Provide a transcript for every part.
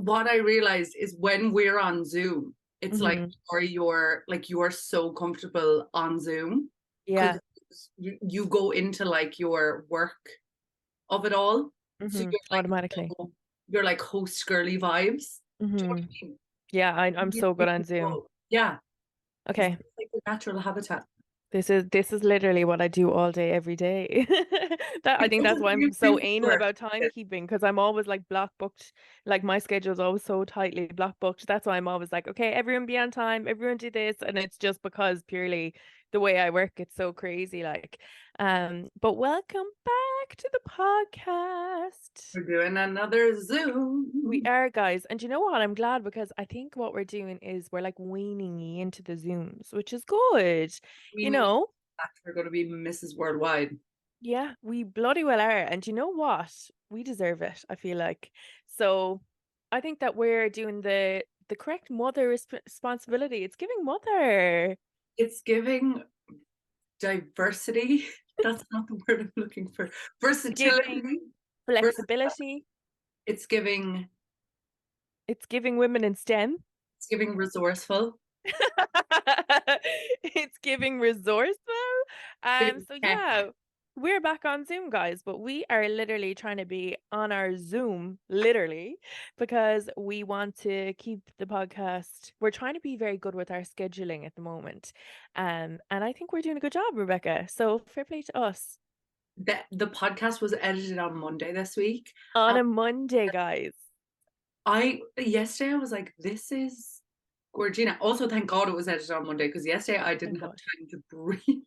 what I realized is when we're on Zoom, it's like Hmm. you're so comfortable on Zoom Yeah. because you go into like your work of it all. So Automatically. you're like host girly vibes. Do you know what Hmm. I mean? Yeah, I'm You so good make on it Zoom. go. Yeah, it's Okay. like your natural habitat. This is literally what I do all day, every day. That I It think that's doesn't why I'm really so feel anal work. about timekeeping, because I'm always like block booked. Like my schedule's always so tightly block booked. That's why I'm always like, okay, everyone be on time, everyone do this, and it's just because purely the way I work, it's so crazy. But welcome back to the podcast. We're doing another We Zoom. are, guys. And you know what? I'm glad, because I think what we're doing is we're like weaning you into the Zooms, which is good. You We know, we're going to be Mrs. Worldwide. yeah, we bloody well are. And you know what? We deserve it, I feel like. So I think that we're doing the correct mother responsibility. It's giving mother. It's giving diversity. That's not the word I'm looking for. It's giving Versatility. Vers- flexibility. it's giving It's giving women in STEM. it's giving resourceful. It's giving resourceful. Giving So tech. yeah, we're back on Zoom, guys, but we are literally trying to be on our Zoom, literally, because we want to keep the podcast. We're trying to be very good with our scheduling at the moment. And I think we're doing a good job, Rebecca. So fair play to us. The podcast was edited on Monday this week. On And a Monday, guys. I yesterday I was like, this is Gorgina. Also, thank God it was edited on Monday because yesterday I didn't Thank have God. time to breathe.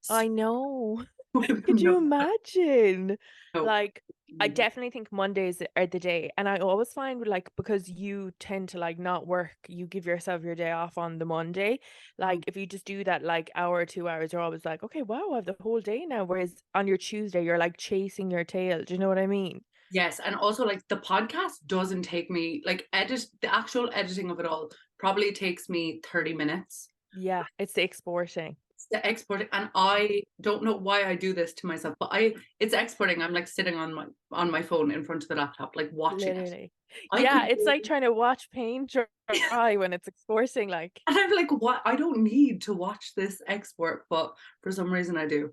So I know. Could no, you imagine? no. Like, I definitely think Mondays are the day. And I always find, like, because you tend to like not work, you give yourself your day off on the Monday. Like, if you just do that like hour or 2 hours, you're always like, okay, wow, I have the whole day now. Whereas on your Tuesday, you're like chasing your tail. Do you know what I mean? Yes, and also like the podcast doesn't take me like the actual editing of it all probably takes me 30 minutes. Yeah, it's the exporting. It's the exporting and I don't know why I do this to myself, but it's exporting. I'm like sitting on my phone in front of the laptop, like watching it. Literally. I Yeah, could it's do like trying to watch paint dry when it's exporting. Like, and I'm like, what? I don't need to watch this export, but for some reason I do.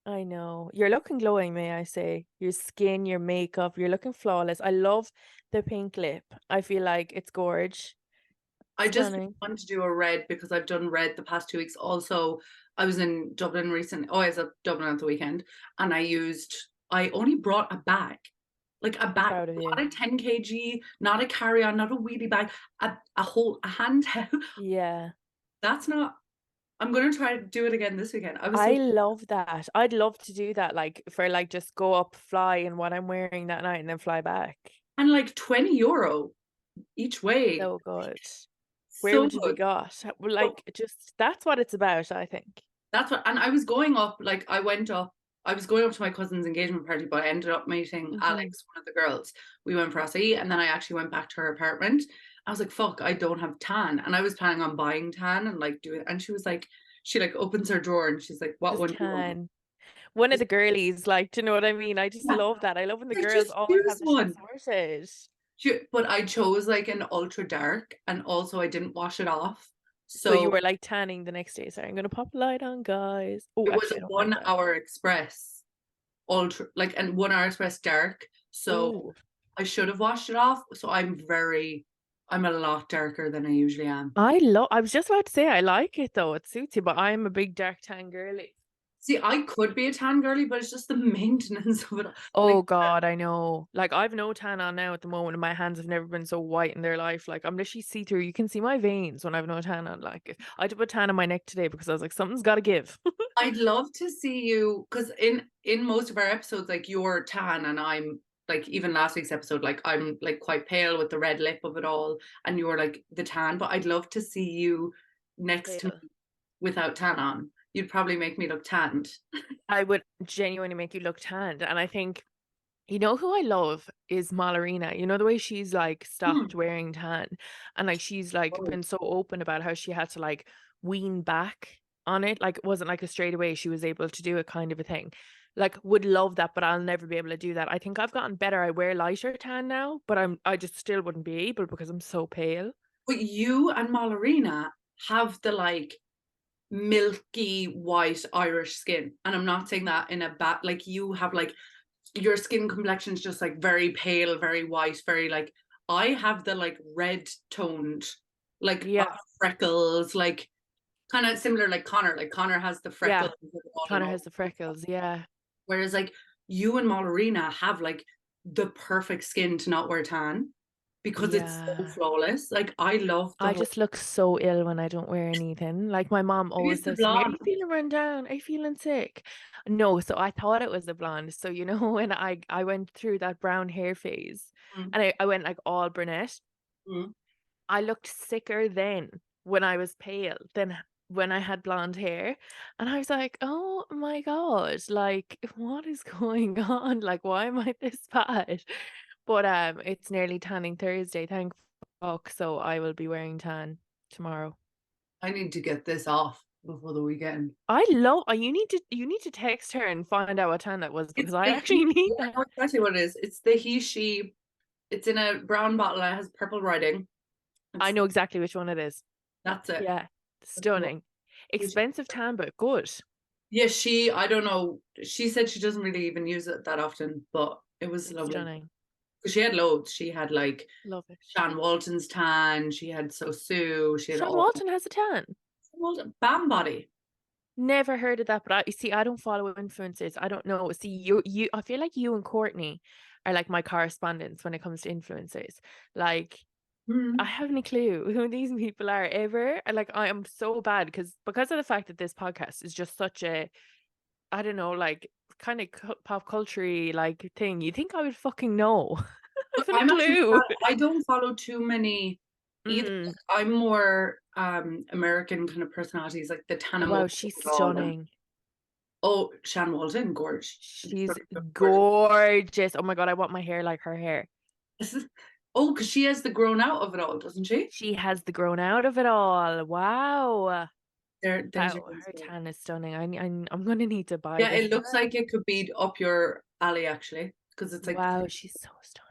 I know. You're looking glowing, may I say. Your skin, your makeup, you're looking flawless. I love the pink lip. I feel like it's gorge. I just Stunning. want to do a red because I've done red the past 2 weeks. Also, I was in Dublin recently. Oh, I was at Dublin at the weekend, and I only brought a bag, like a I'm bag, proud of you. not a 10 kg, not a carry-on, not a wheelie bag, a handheld. Yeah. That's not. I'm gonna try to do it again this weekend. I was I so love that. I'd love to do that, like for like just go up, fly in what I'm wearing that night and then fly back. and like 20 euro each way. So good. Where So would you be good. got? Well, But like just that's what it's about, I think. that's what, and I was going up, like I went up, I was going up to my cousin's engagement party, but I ended up meeting Hmm. Alex, one of the girls. We went for acai, and then I actually went back to her apartment. I was like, fuck, I don't have tan. And I was planning on buying tan and like doing, and she was like, she like opens her drawer and she's like, what Just one do you want? tan. One of the girlies, like, do you know what I mean? I just Yeah, love that. I love when the like girls just always choose have the shit one. sorted. But I chose like an ultra dark, and also I didn't wash it off. So you So were like tanning the next day. Sorry, I'm gonna pop a light on, guys. Oh, it was actually, I a don't like one that. hour express ultra, like, and 1 hour express dark. So Oh, I should have washed it off. So I'm a lot darker than I usually am. I was just about to say I like it though. It suits you, but I'm a big dark tan girly. See, I could be a tan girly, but it's just the maintenance of it. Like, Oh God, I know. Like I've no tan on now at the moment, and my hands have never been so white in their life. Like I'm literally see through. You can see my veins when I've no tan on. Like I had to put tan on my neck today because I was like, something's got to give. I'd love to see you because in most of our episodes, like you're tan and I'm like even last week's episode, like I'm like quite pale with the red lip of it all, and you're like the tan. But I'd love to see you next to Pale. me without tan on. You'd probably make me look tanned. I would genuinely make you look tanned, and I think you know who I love is Malorina. You know the way she's like Hmm. stopped wearing tan, and like she's like Oh, been so open about how she had to like wean back on it. Like it wasn't like a straight away she was able to do it kind of a thing. Like, would love that, but I'll never be able to do that. I think I've gotten better. I wear lighter tan now, but I just still wouldn't be able because I'm so pale. But you and Malloryna have the like milky white Irish skin. And I'm not saying that in a bad, like you have like your skin complexion's just like very pale, very white, very like I have the like red toned, like Yeah, freckles, like kind of similar like Connor. Like Connor has the yeah. freckles all and Connor all. has the freckles. Yeah, Whereas like you and Malloryna have like the perfect skin to not wear tan because it's so yeah. flawless. Like I love the I whole just look so ill when I don't wear anything. Like my mom maybe always it's the says to me, "Are you blonde. feeling run down? Are you feeling sick?" No, so I thought it was a blonde. So you know when I went through that brown hair phase, Mm, and I went like all brunette. mm. I looked sicker then when I was pale than when I had blonde hair. And I was like, oh my God, like, what is going on? Like, why am I this bad? But it's nearly tanning Thursday, thank fuck. So I will be wearing tan tomorrow. I need to get this off before the weekend. I love you need to text her and find out what tan that was because It's I the actually he. need Yeah, I that. know exactly what it is. It's the he she. It's in a brown bottle. It has purple writing. I It's know exactly which one it is. that's it. Yeah. That's the one. Stunning. Expensive tan, but good. Yeah, she. I don't know. She said she doesn't really even use it that often, but it was It's lovely stunning. because she had loads. She had like Love it. Shan Walton's tan. She had Sosu. She had Sean all Walton has a tan. Walton Bam Body. Never heard of that, but I you see, I don't follow influencers. I don't know. See, you I feel like you and Courtney are like my correspondents when it comes to influencers. Like, I Mm. haven't a clue who these people are ever. And like I am so bad because of the fact that this podcast is just such a I don't know, like kind of pop culture like thing. You think I would fucking know? I But haven't a I'm actually clue. I don't follow too many either. Mm. I'm more American kind of personalities like the Oh, Tana wow, Mongeau she's and all them. stunning. Oh, Shan Walton, gorge. She's Gorgeous. gorgeous. Oh my God, I want my hair like her hair. Oh, because she has the grown out of it all, doesn't she? She has the grown out of it all. Wow. There's your Wow, her inspo. tan is stunning. I'm gonna need to buy Yeah, this it for looks her. like it could be up your alley actually, because it's like Wow, she's so stunning.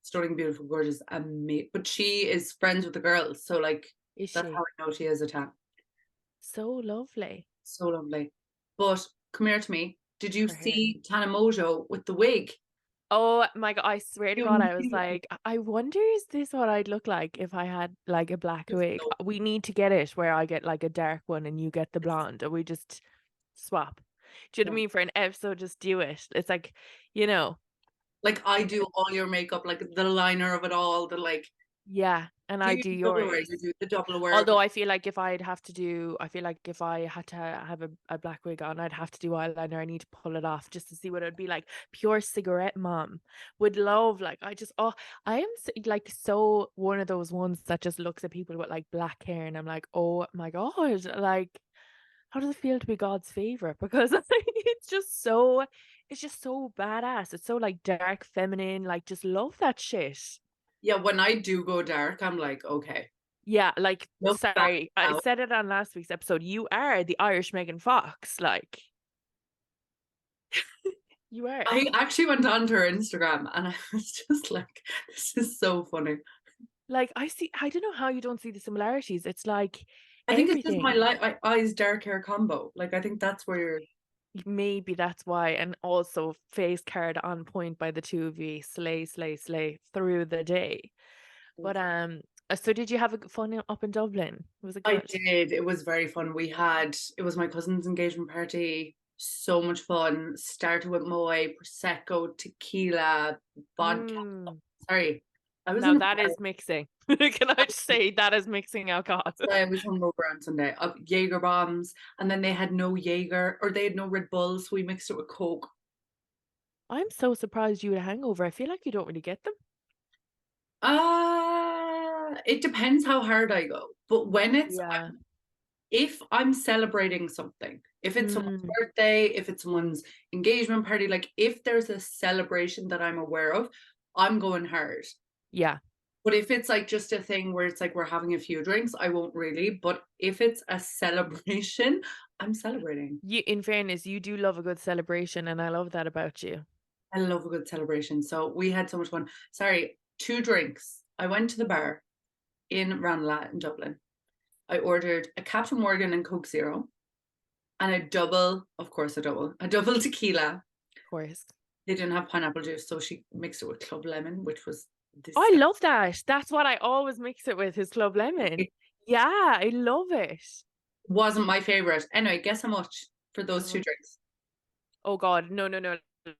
stunning, beautiful, gorgeous, amazing. But she is friends with the girls, so like Is that's how she? I know she is a tan. So lovely. So lovely. But come here to me. Did you Her hair. see Tana Mojo with the wig? Oh my God, I swear to You God, I was immediately. like, I wonder is this what I'd look like if I had like a black wig? We need to get it where I get like a dark one and you get the blonde, and we just swap. Do you know what I Yeah. mean? For an episode, just do it. It's like, you know, Like I do all your makeup, like the liner of it all, the like yeah, and do I you do do double wear? You yours. do the double wear, Although but I feel like I feel like if I had to have a black wig on, I'd have to do eyeliner. I need to pull it off just to see what it'd be like. Pure cigarette mom would love like I am like so one of those ones that just looks at people with like black hair and I'm like, oh my God, like how does it feel to be God's favorite? Because like, it's just so badass. It's so like dark, feminine, like just love that shit. yeah, when I do go dark, I'm like, okay, Yeah, like, look back sorry, I now. said it on last week's episode. You are the Irish Megan Fox, like, you are. I actually went onto her Instagram and I was just like, this is so funny. Like, I don't know how you don't see the similarities. It's like I think it's just my everything. eyes dark hair combo. Like I think that's where you're Maybe that's why. And also face card on point by the two of you. Slay, slay, slay through the day. But so did you have a fun up in Dublin? Was it I good? did. It was very fun. It was my cousin's engagement party. So much fun. Started with Moe, Prosecco, tequila, vodka. Mm. Sorry, I was Now in a that bar. is mixing. Can I just say that is mixing alcohol? I was hungover on Sunday. Jaeger bombs, and then they had no Jaeger or they had no Red Bull, so we mixed it with Coke. I'm so surprised you had a hangover. I feel like you don't really get them. It depends how hard I go. But Yeah. if I'm celebrating something, if it's someone's Mm, birthday, if it's someone's engagement party, like if there's a celebration that I'm aware of, I'm going hard. yeah. But if it's like just a thing where it's like we're having a few drinks, I won't really. But if it's a celebration, I'm celebrating. You, in fairness, you do love a good celebration, and I love that about you. I love a good celebration. So we had so much fun. Sorry, 2 drinks. I went to the bar in Ranelagh in Dublin. I ordered a Captain Morgan and Coke Zero and a double, of course, a double tequila. Of course. They didn't have pineapple juice, so she mixed it with Club Lemon, which was I disgusting. love that. That's what I always mix it with, is Club Lemon. Yeah, I love it. Wasn't my favorite. Anyway, guess how much for those 2 drinks? Oh God, no.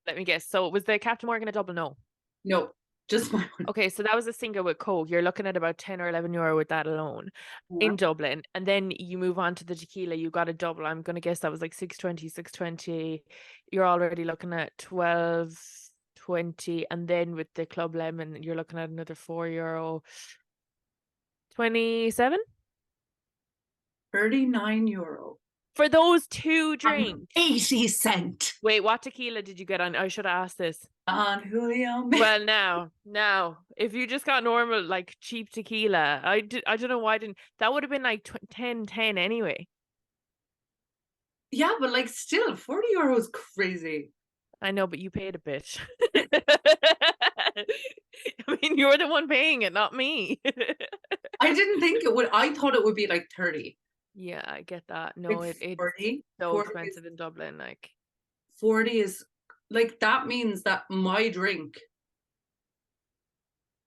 Let me guess. So was the Captain Morgan a double? No. No, just my one. Okay, so that was a single with Coke. You're looking at about 10 or 11 euro with that alone Yeah. in Dublin. And then you move on to the tequila, you got a double. I'm gonna guess that was like 620. You're already looking at 12.20. And then with the Club Lemon, you're looking at another €4. 27 €39 for those 2 and drinks. 80 cents. Wait, what tequila did you get on? I should have asked this. On Julio. Well, now, if you just got normal, like cheap tequila, I don't know why I didn't. That would have been like 10 anyway. Yeah, but like still, €40 is crazy. I know, but you paid a bit. I mean, you're the one paying it, not me. I didn't think it would. I thought it would be like 30. Yeah, I get that. Like No, it's 40. so 40 expensive in Dublin. Like 40 is like that means that my drink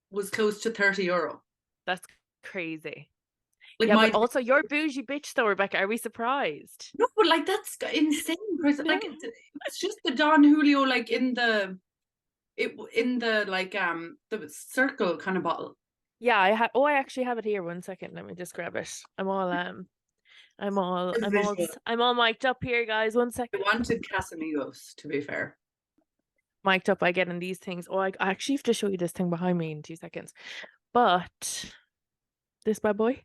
was close to €30. that's crazy. Like Yeah, my but also you're bougie bitch though, Rebecca. Are we surprised? no, but like that's insane. Like No. it's just the Don Julio, like in the the circle kind of bottle. Yeah, I actually have it here. One second, let me just grab it. Visual. I'm all mic'd up here, guys. One I second. wanted Casamigos, to be fair. Mic'd up, I get in these things. Oh, I actually have to show you this thing behind me in 2 seconds. But this bad boy,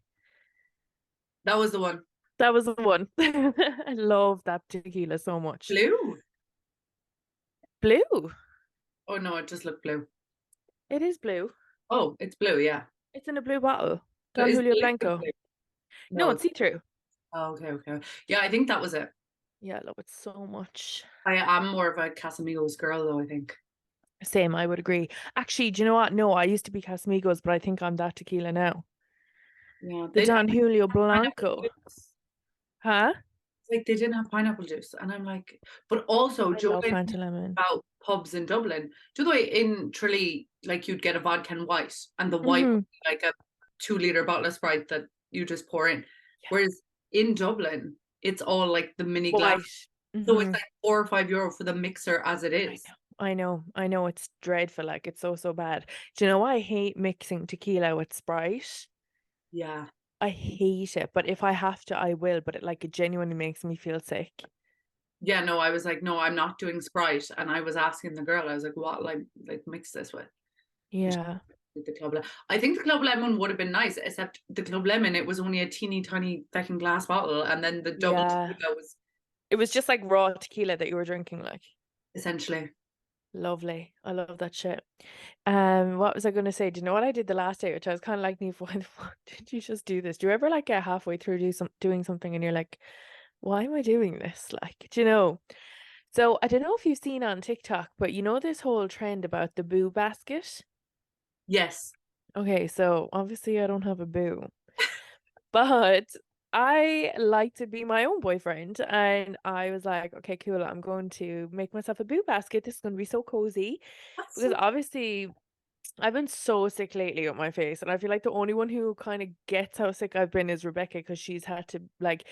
That was the one. that was the one. I love that tequila so much. Blue. Blue. Oh no, it just looked blue. It is blue. Oh, it's blue, yeah. It's in a blue bottle. So Don is Julio the liquid Blanco. blue? No, it's see-through. Oh, okay. Yeah, I think that was it. Yeah, I love it so much. I am more of a Casamigos girl though, I think. Same, I would agree. Actually, do you know what? No, I used to be Casamigos, but I think I'm that tequila now. Yeah, The they didn't Don Julio have pineapple Blanco. juice. Huh? It's like they didn't have pineapple juice. And I'm like, but also, I do you know love what I Fanta think Lemon. about pubs in Dublin? Do you know the way in Tralee, like you'd get a vodka and white, and the white would be like a 2 liter bottle of Sprite that you just pour in. Yeah. Whereas in Dublin, it's all like the mini glass. White. So it's like €4 or €5 for the mixer as it is. I know. It's dreadful. Like, it's so bad. Do you know why I hate mixing tequila with Sprite? Yeah. I hate it, but if I have to, I will. But it genuinely makes me feel sick. Yeah, no, I was like, no, I'm not doing Sprite. And I was asking the girl, I was like, what like mix this with? Yeah. The Club Lemon. I think the Club Lemon would have been nice, except the Club Lemon, it was only a teeny tiny fucking glass bottle, and then the double Yeah. tequila was It was just like raw tequila that you were drinking, like. essentially. Lovely. I love that shit. What was I gonna say? Do you know what I did the last day, which I was kind of like, Neve, why the fuck did you just do this? Do you ever like get halfway through doing something and you're like, why am I doing this? Like, do you know? So I don't know if you've seen on TikTok, but you know this whole trend about the boo basket? Yes. Okay, so obviously I don't have a boo, but I like to be my own boyfriend, and I was like, okay, cool, I'm going to make myself a boo basket. This is going to be so cozy That's because so obviously I've been so sick lately with my face, and I feel like the only one who kind of gets how sick I've been is Rebecca, because she's had to, like,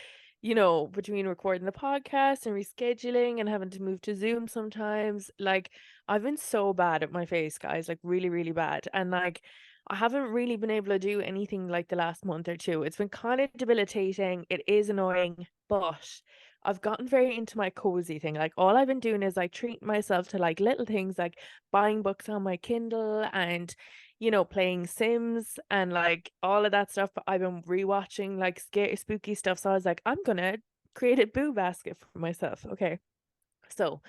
between recording the podcast and rescheduling and having to move to Zoom sometimes, like, I've been so bad at my face, guys, like really, really bad. And like, I haven't really been able to do anything like the last month or two. It's been kind of debilitating. It is annoying, but I've gotten very into my cozy thing. Like, all I've been doing is like treating myself to like little things, like buying books on my Kindle and playing Sims and like all of that stuff. But I've been rewatching like scary spooky stuff. So I was like, I'm gonna create a boo basket for myself. Okay. So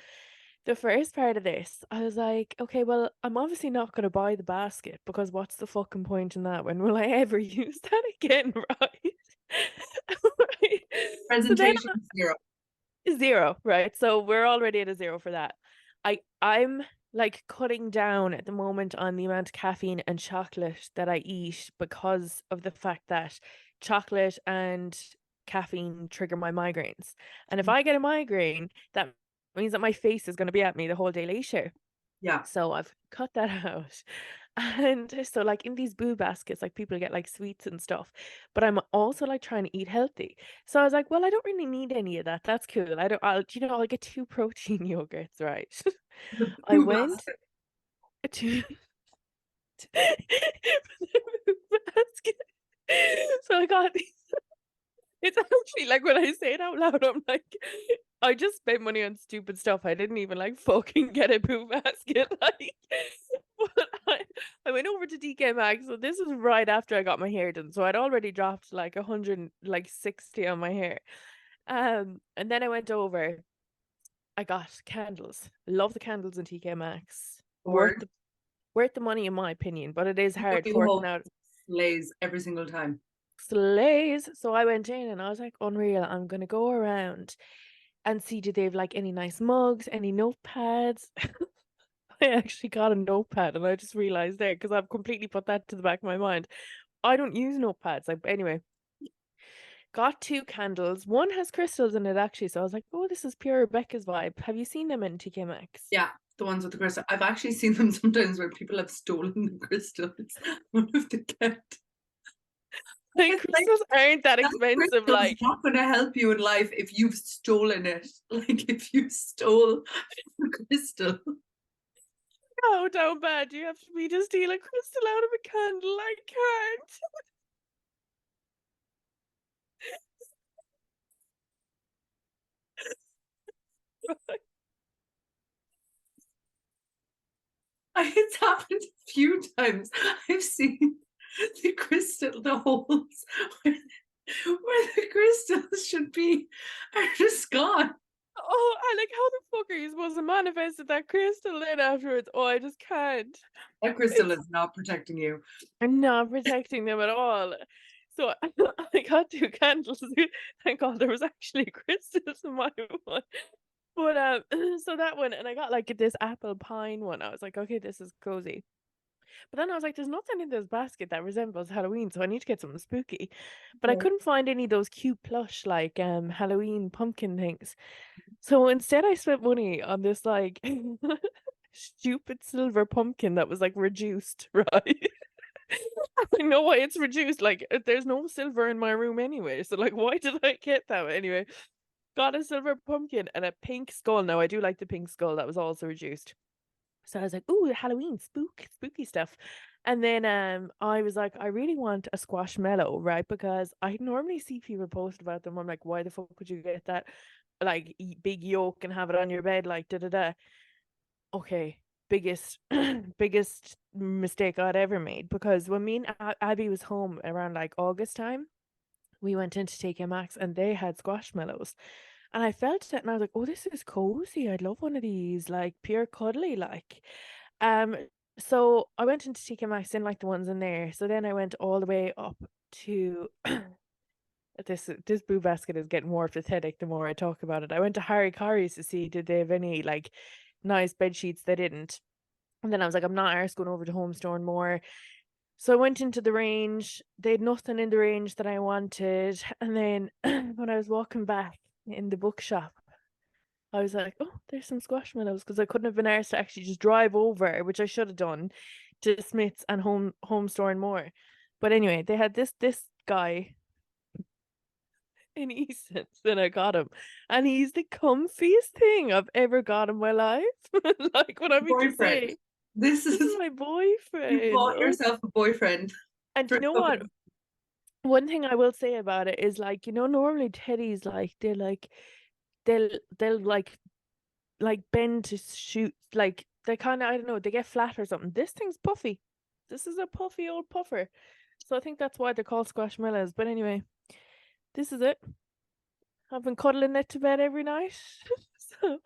the first part of this, I was like, okay, well, I'm obviously not going to buy the basket because what's the fucking point in that? When will I ever use that again, right? Right. So then Presentation 0. zero, right? So we're already at a zero for that. I'm like cutting down at the moment on the amount of caffeine and chocolate that I eat because of the fact that chocolate and caffeine trigger my migraines. And if I get a migraine, that means that my face is going to be at me the whole day later. Yeah. So I've cut that out. And so like in these boo baskets, like people get like sweets and stuff, but I'm also like trying to eat healthy. So I was like, well, I don't really need any of that. That's cool. I'll get 2 protein yogurts, right? The I poo went basket. to the boo basket. So I got these. It's actually like when I say it out loud, I'm like, I just spent money on stupid stuff. I didn't even like fucking get a poo basket. Like, but I went over to DK Maxx. So this was right after I got my hair done. So I'd already dropped like 160 on my hair. And then I went over. I got candles. Love the candles in TK Maxx. Or Worth the money in my opinion, but it is hard you forking hope out lays every single time. slays. So I went in and I was like, unreal. I'm gonna go around and see do they have like any nice mugs, any notepads. I actually got a notepad and I just realized there because I've completely put that to the back of my mind. I don't use notepads. Like anyway, got 2 candles. One has crystals in it actually, so I was like, oh, this is pure Rebecca's vibe. Have you seen them in TK Maxx? Yeah, the ones with the crystal. I've actually seen them sometimes where people have stolen the crystals out of the kept. Like It's like crystals aren't that that expensive. crystal's Like, not going to help you in life if you've stolen it. Like if you stole the crystal. how down bad do you have to be to steal a crystal out of a candle? I can't. It's happened a few times. I've seen the crystal, the holes where the crystals should be are just gone. Oh, I like how the fuck are you supposed to manifest that crystal then afterwards? Oh, I just can't. That crystal It's is not protecting you. I'm not protecting them at all. So I got 2 candles. Thank God there was actually crystals in my one. But so that one, and I got like this apple pine one. I was like, okay, this is cozy. But then I was like, there's nothing in this basket that resembles Halloween, so I need to get something spooky. But I Okay. couldn't find any of those cute plush like Halloween pumpkin things. So instead I spent money on this like stupid silver pumpkin that was like reduced, right? I know why it's reduced. Like, there's no silver in my room anyway. So, like, why did I get that? Anyway, got a silver pumpkin and a pink skull. Now, I do like the pink skull that was also reduced. So I was like, "Ooh, Halloween, spooky stuff." And then I was like, "I really want a squashmallow, right? Because I normally see people post about them. I'm like, why the fuck would you get that? Like, big yolk and have it on your bed, like da da da." Okay, biggest biggest mistake I'd ever made because when me and Abby was home around like August time, we went in to take a Max and they had squashmallows. And I felt it and I was like, oh, this is cozy. I'd love one of these, like pure cuddly, like. Um, so I went into TK Maxx, didn't like the ones in there. So then I went all the way up to this boo basket is getting more pathetic the more I talk about it. I went to Harry Carey's to see did they have any like nice bed sheets. They didn't. And then I was like, I'm not arse going over to Home Store and more. So I went into the range. They had nothing in the range that I wanted. And then when I was walking back in the bookshop, I was like, oh, there's some squashmallows because I couldn't have been arsed to actually just drive over, which I should have done, to Smith's and Home Store and more. But anyway, they had this guy in Eason's and I got him. And he's the comfiest thing I've ever got in my life. Like what I mean to Boyfriend. say, This this is is, my you boyfriend. bought yourself a boyfriend. And you For know what? something. One thing I will say about it is like, normally teddies they'll like bend to shoot like they kind of I don't know, they get flat or something. This thing's puffy. This is a puffy old puffer. So I think that's why they're called squashmallows. But anyway, this is it. I've been cuddling it to bed every night. So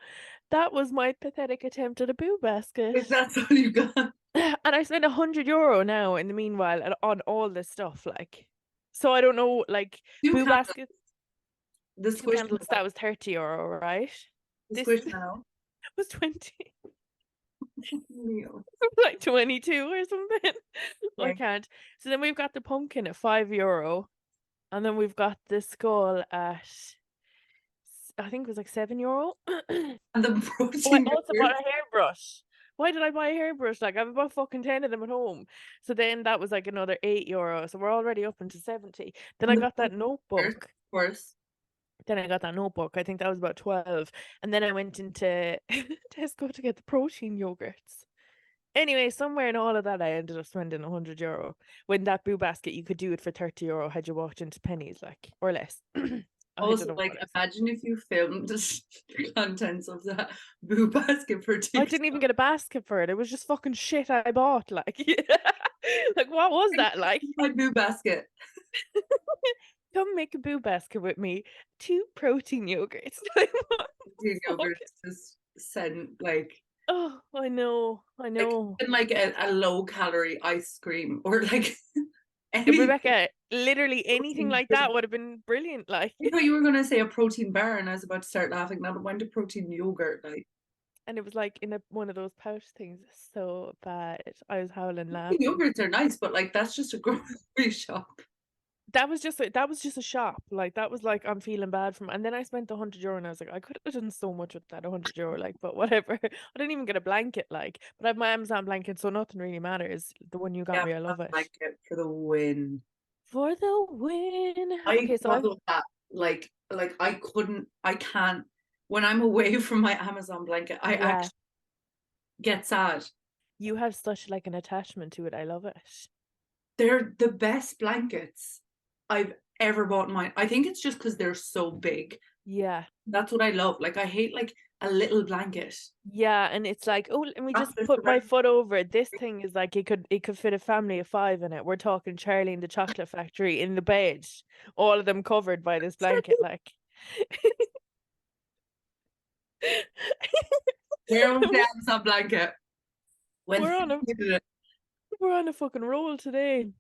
That was my pathetic attempt at a boo basket. If that's all you got. And I spent €100 now in the meanwhile on all this stuff, like. So I don't know, like, Two boo candles, baskets, the 2 candles, squishmallow. that was €30, right? The This squishmallow. was 20, Real. like 22 or something. I Okay. can't. So then we've got the pumpkin at €5, and then we've got the skull at, I think it was like €7. And the Oh, I protein also yogurt. bought a hairbrush. Why did I buy a hairbrush? Like, I have about fucking 10 of them at home. So then that was like another €8. So we're already up into 70. Then And I the got that protein yogurt, notebook. of course. Then I got that notebook. I think that was about 12. And then I went into Tesco to get the protein yogurts. Anyway, somewhere in all of that, I ended up spending €100. When that boo basket, you could do it for €30 had you walked into Pennies, like, or less. I don't Also, know like, what I said. imagine if you filmed the contents of that boo basket for I didn't even TikTok. get a basket for it. It was just fucking shit I bought. Like, like what was that like? My boo basket. Come make a boo basket with me. 2 protein yogurts. Like, what the Protein fuck? yogurt just send like Oh, I know. I know. even like a low calorie ice cream or like anything. Rebecca, literally anything Protein like yogurt. that would have been brilliant. Like, I thought you were gonna say a protein bar, and I was about to start laughing. Now it went to protein yogurt. Like and it was like in one of those pouch things. So bad. I was howling protein laughing. yogurts are nice, but like that's just a grocery shop. That was just a shop. Like, that was like, I'm feeling bad from, and then I spent €100 and I was like, I could have done so much with that €100, like, but whatever. I didn't even get a blanket, like, but I have my Amazon blanket, so nothing really matters. The one you got Yeah, me, I love it. blanket for the win. For the win. I Okay, so bottle that I can't when I'm away from my Amazon blanket, I yeah, actually get sad. you have such like an attachment to it. I love it. They're the best blankets I've ever bought in my I think it's just because 'cause they're so big. Yeah. That's what I love. Like, I hate, like, a little blanket Yeah, and it's like, oh, let me wrapped just just put my around. foot over it. This thing is like, it could fit a family of 5 in it. We're talking Charlie and the Chocolate Factory in the bed, all of them covered by this blanket, like. Where was the Amazon blanket when We're they on a needed it? we're on a fucking roll today.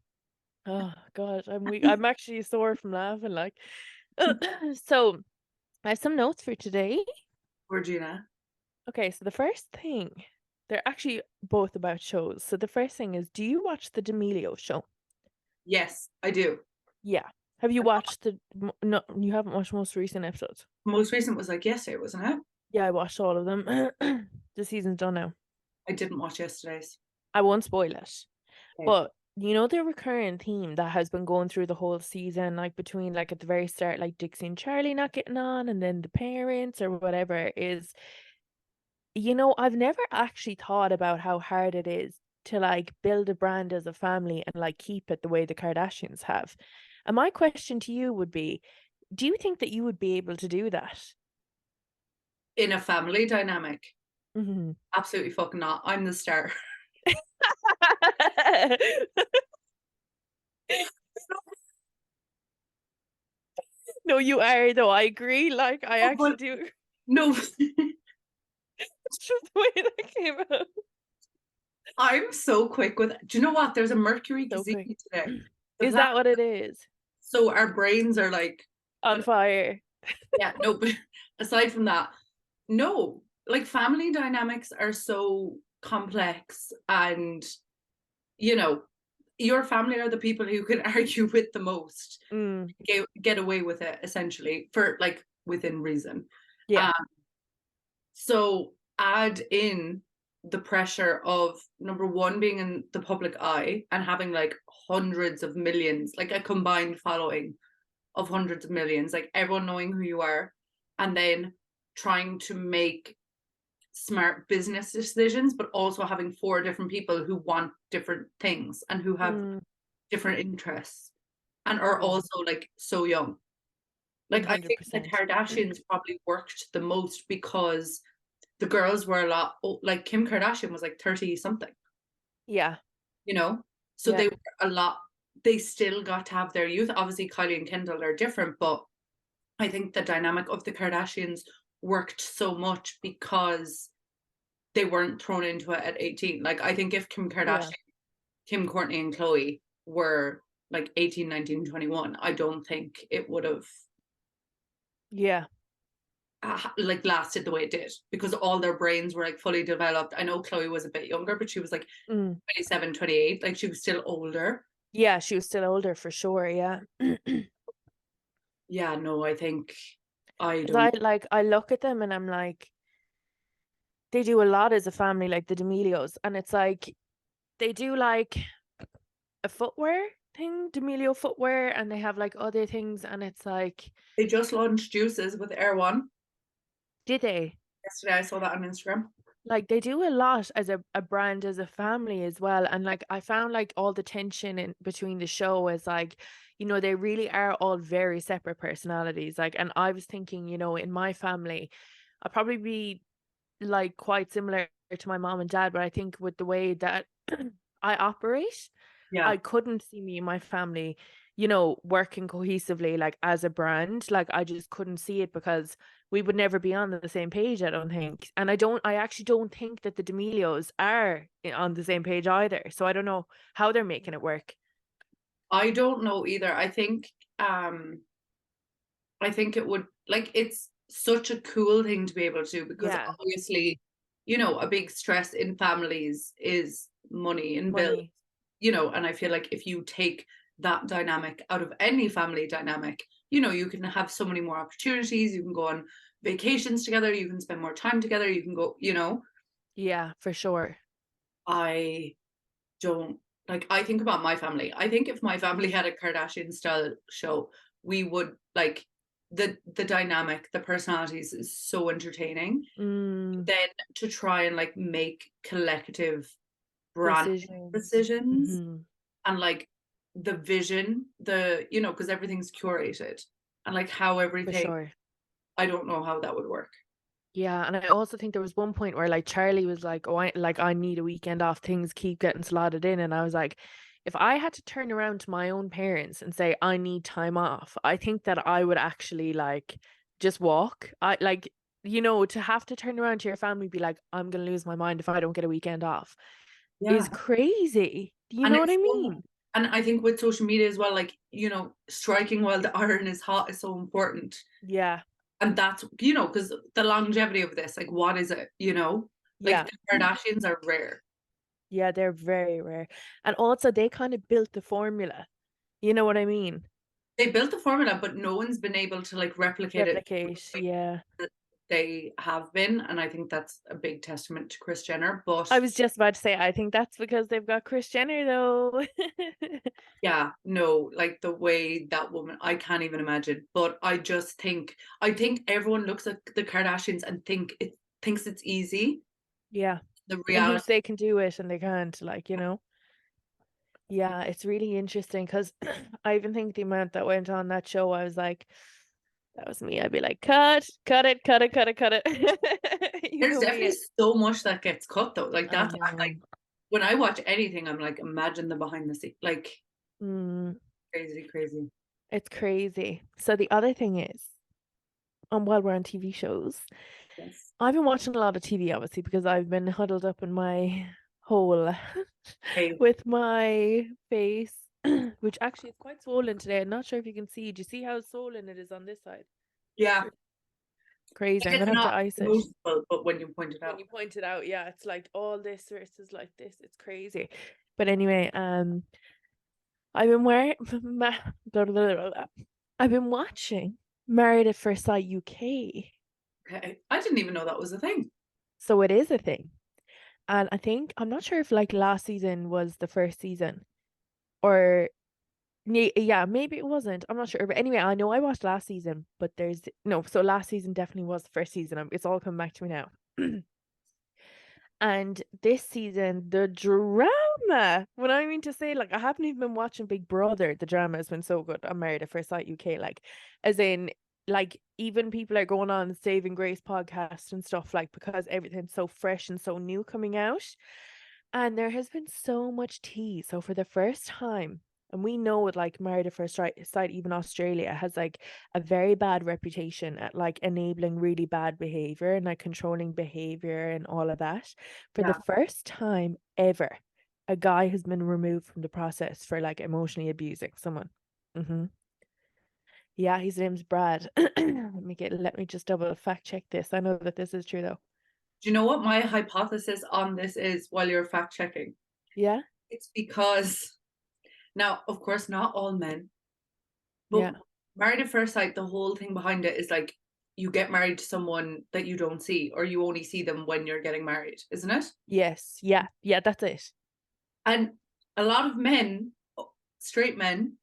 Oh God, I'm weak. I'm actually sore from laughing. Like, so I have some notes for today. Georgina. Okay, so the first thing, they're actually both about shows. So the first thing is, do you watch the D'Amelio show? Yes, I do. Yeah. Have you watched no, you haven't watched most recent episodes? Most recent was, like, yesterday, wasn't it? Yeah, I watched all of them. The season's done now. I didn't watch yesterday's. I won't spoil it. Okay. But you know the recurring theme that has been going through the whole season, like between like at the very start, like Dixie and Charlie not getting on, and then the parents or whatever is, I've never actually thought about how hard it is to like build a brand as a family and like keep it the way the Kardashians have. And my question to you would be, do you think that you would be able to do that? In a family dynamic, Mhm. absolutely fucking not. I'm the star. No, you are though. I agree. Like, I Oh, actually but do. no, It's just the way that came out. I'm so quick with do you know what? There's a Mercury So quick. Gazini today. The Is planet that what it is? so our brains are like On but fire. yeah, no, but aside from that, no. Like family dynamics are so complex and you know, your family are the people who can argue with the most, Mm, get away with it essentially for like within reason. yeah. Um, so add in the pressure of number one being in the public eye and having like hundreds of millions, like a combined following of hundreds of millions, like everyone knowing who you are, and then trying to make smart business decisions, but also having four different people who want different things and who have Mm, different interests and are yeah. also like so young. Like I think the 100%. Kardashians probably worked the most because the girls were a lot like Kim Kardashian was like 30 something, Yeah. you know? So Yeah. they were a lot they still got to have their youth. Obviously Kylie and Kendall are different, but I think the dynamic of the Kardashians worked so much because they weren't thrown into it at 18. Like, I think if Yeah. Kim, Courtney, and Chloe were like 18, 19, 21, I don't think it would have Yeah. like lasted the way it did because all their brains were like fully developed. I know Chloe was a bit younger, but she was like Mm. 27, 28. Like she was still older. Yeah, she was still older for sure, yeah. Yeah, no, I think I 'Cause I don't. like I look at them and I'm like, they do a lot as a family, like the D'Amelios, and it's like they do like a footwear thing, D'Amelio footwear, and they have like other things, and it's like, They just launched juices with Air One did they? yesterday. I saw that on Instagram. Like they do a lot as a brand, as a family as well. And like I found like all the tension in between the show is like, they really are all very separate personalities. Like, and I was thinking, in my family, I'd probably be like quite similar to my mom and dad, but I think with the way that I operate, Yeah, I couldn't see me and my family, working cohesively like as a brand. Like I just couldn't see it because we would never be on the same page, I don't think. And I actually don't think that the D'Amelios are on the same page either. So I don't know how they're making it work. I don't know either. Um I think it would like it's such a cool thing to be able to do because Yeah, obviously, a big stress in families is money and bills, money. and I feel like if you take that dynamic out of any family dynamic, you can have so many more opportunities, you can go on vacations together, you can spend more time together, you can go. Yeah, for sure. I don't like I think about my family. I think if my family had a Kardashian style show, we would like the dynamic, the personalities is so entertaining. Mm, Then to try and like make collective brand decisions. decisions Hmm. and like the vision, because everything's curated and like how For everything, sure. I don't know how that would work. Yeah, and I also think there was one point where like Charlie was like, "Oh, I need a weekend off. Things keep getting slotted in," and I was like, if I had to turn around to my own parents and say I need time off, I think that I would actually like just walk. I like, to have to turn around to your family and be like, "I'm gonna lose my mind if I don't get a weekend off," is Yeah. crazy. Do you And know what it's I so mean? and I think with social media as well, like, striking while the iron is hot is so important. Yeah, And that's, because the longevity of this, like, what is it, Like, yeah, the Kardashians are rare. yeah. They're very rare, and also they kind of built the formula. You know what I mean? They built the formula, but no one's been able to, like, replicate it the Replicate. way Yeah. that they have been, and I think that's a big testament to Kris Jenner, but I was just about to say, I think that's because they've got Kris Jenner though. yeah, no, like, the way that woman I can't even imagine, but I think everyone looks at the Kardashians and thinks it's easy. Yeah. The And reality thinks they can do it and they can't, like. Yeah, it's really interesting because I even think the amount that went on that show, I was like, that was me. I'd be like, cut it, cut it, cut it, cut it. You there's know definitely me. so much that gets cut though. Like I that's like know. when I watch anything, I'm like, imagine the behind the scenes, like Mm, crazy, crazy. it's crazy. So the other thing is, while we're on TV shows, Yes. I've been watching a lot of TV, obviously, because I've been huddled up in my hole Hey, with my face, which actually is quite swollen today. I'm not sure if you can see. Do you see how swollen it is on this side? yeah, Crazy. like I'm it's gonna have to not ice it. noticeable, but when you point it When out, you point it out, yeah, it's like all this versus like this. It's crazy. But anyway, I've been wearing blah, blah, blah, blah, blah. I've been watching Married at First Sight UK. okay, I didn't even know that was a thing. So it is a thing. And I think I'm not sure if like last season was the first season or yeah, maybe it wasn't. I'm not sure. But anyway, I know I watched last season, but there's no, so last season definitely was the first season. It's all coming back to me now. And this season, the drama. When I mean to say, like, I haven't even been watching Big Brother. The drama has been so good. I'm Married at First Sight UK, like, as in, like, even people are going on Saving Grace podcast and stuff, like, because everything's so fresh and so new coming out. And there has been so much tea. So for the first time, And we know with like Married at First Sight, even Australia has like a very bad reputation at like enabling really bad behavior and like controlling behavior and all of that. For the Yeah. first time ever, a guy has been removed from the process for like emotionally abusing someone. Mm-hmm. Yeah, his name's Brad. Let me just double fact check this. I know that this is true though. Do you know what my hypothesis on this is while you're fact checking? Yeah, It's because now, of course, not all men, yeah, but Married at First Sight, the whole thing behind it is like you get married to someone that you don't see, or you only see them when you're getting married, isn't it? yes, yeah, that's it. And a lot of men, straight men,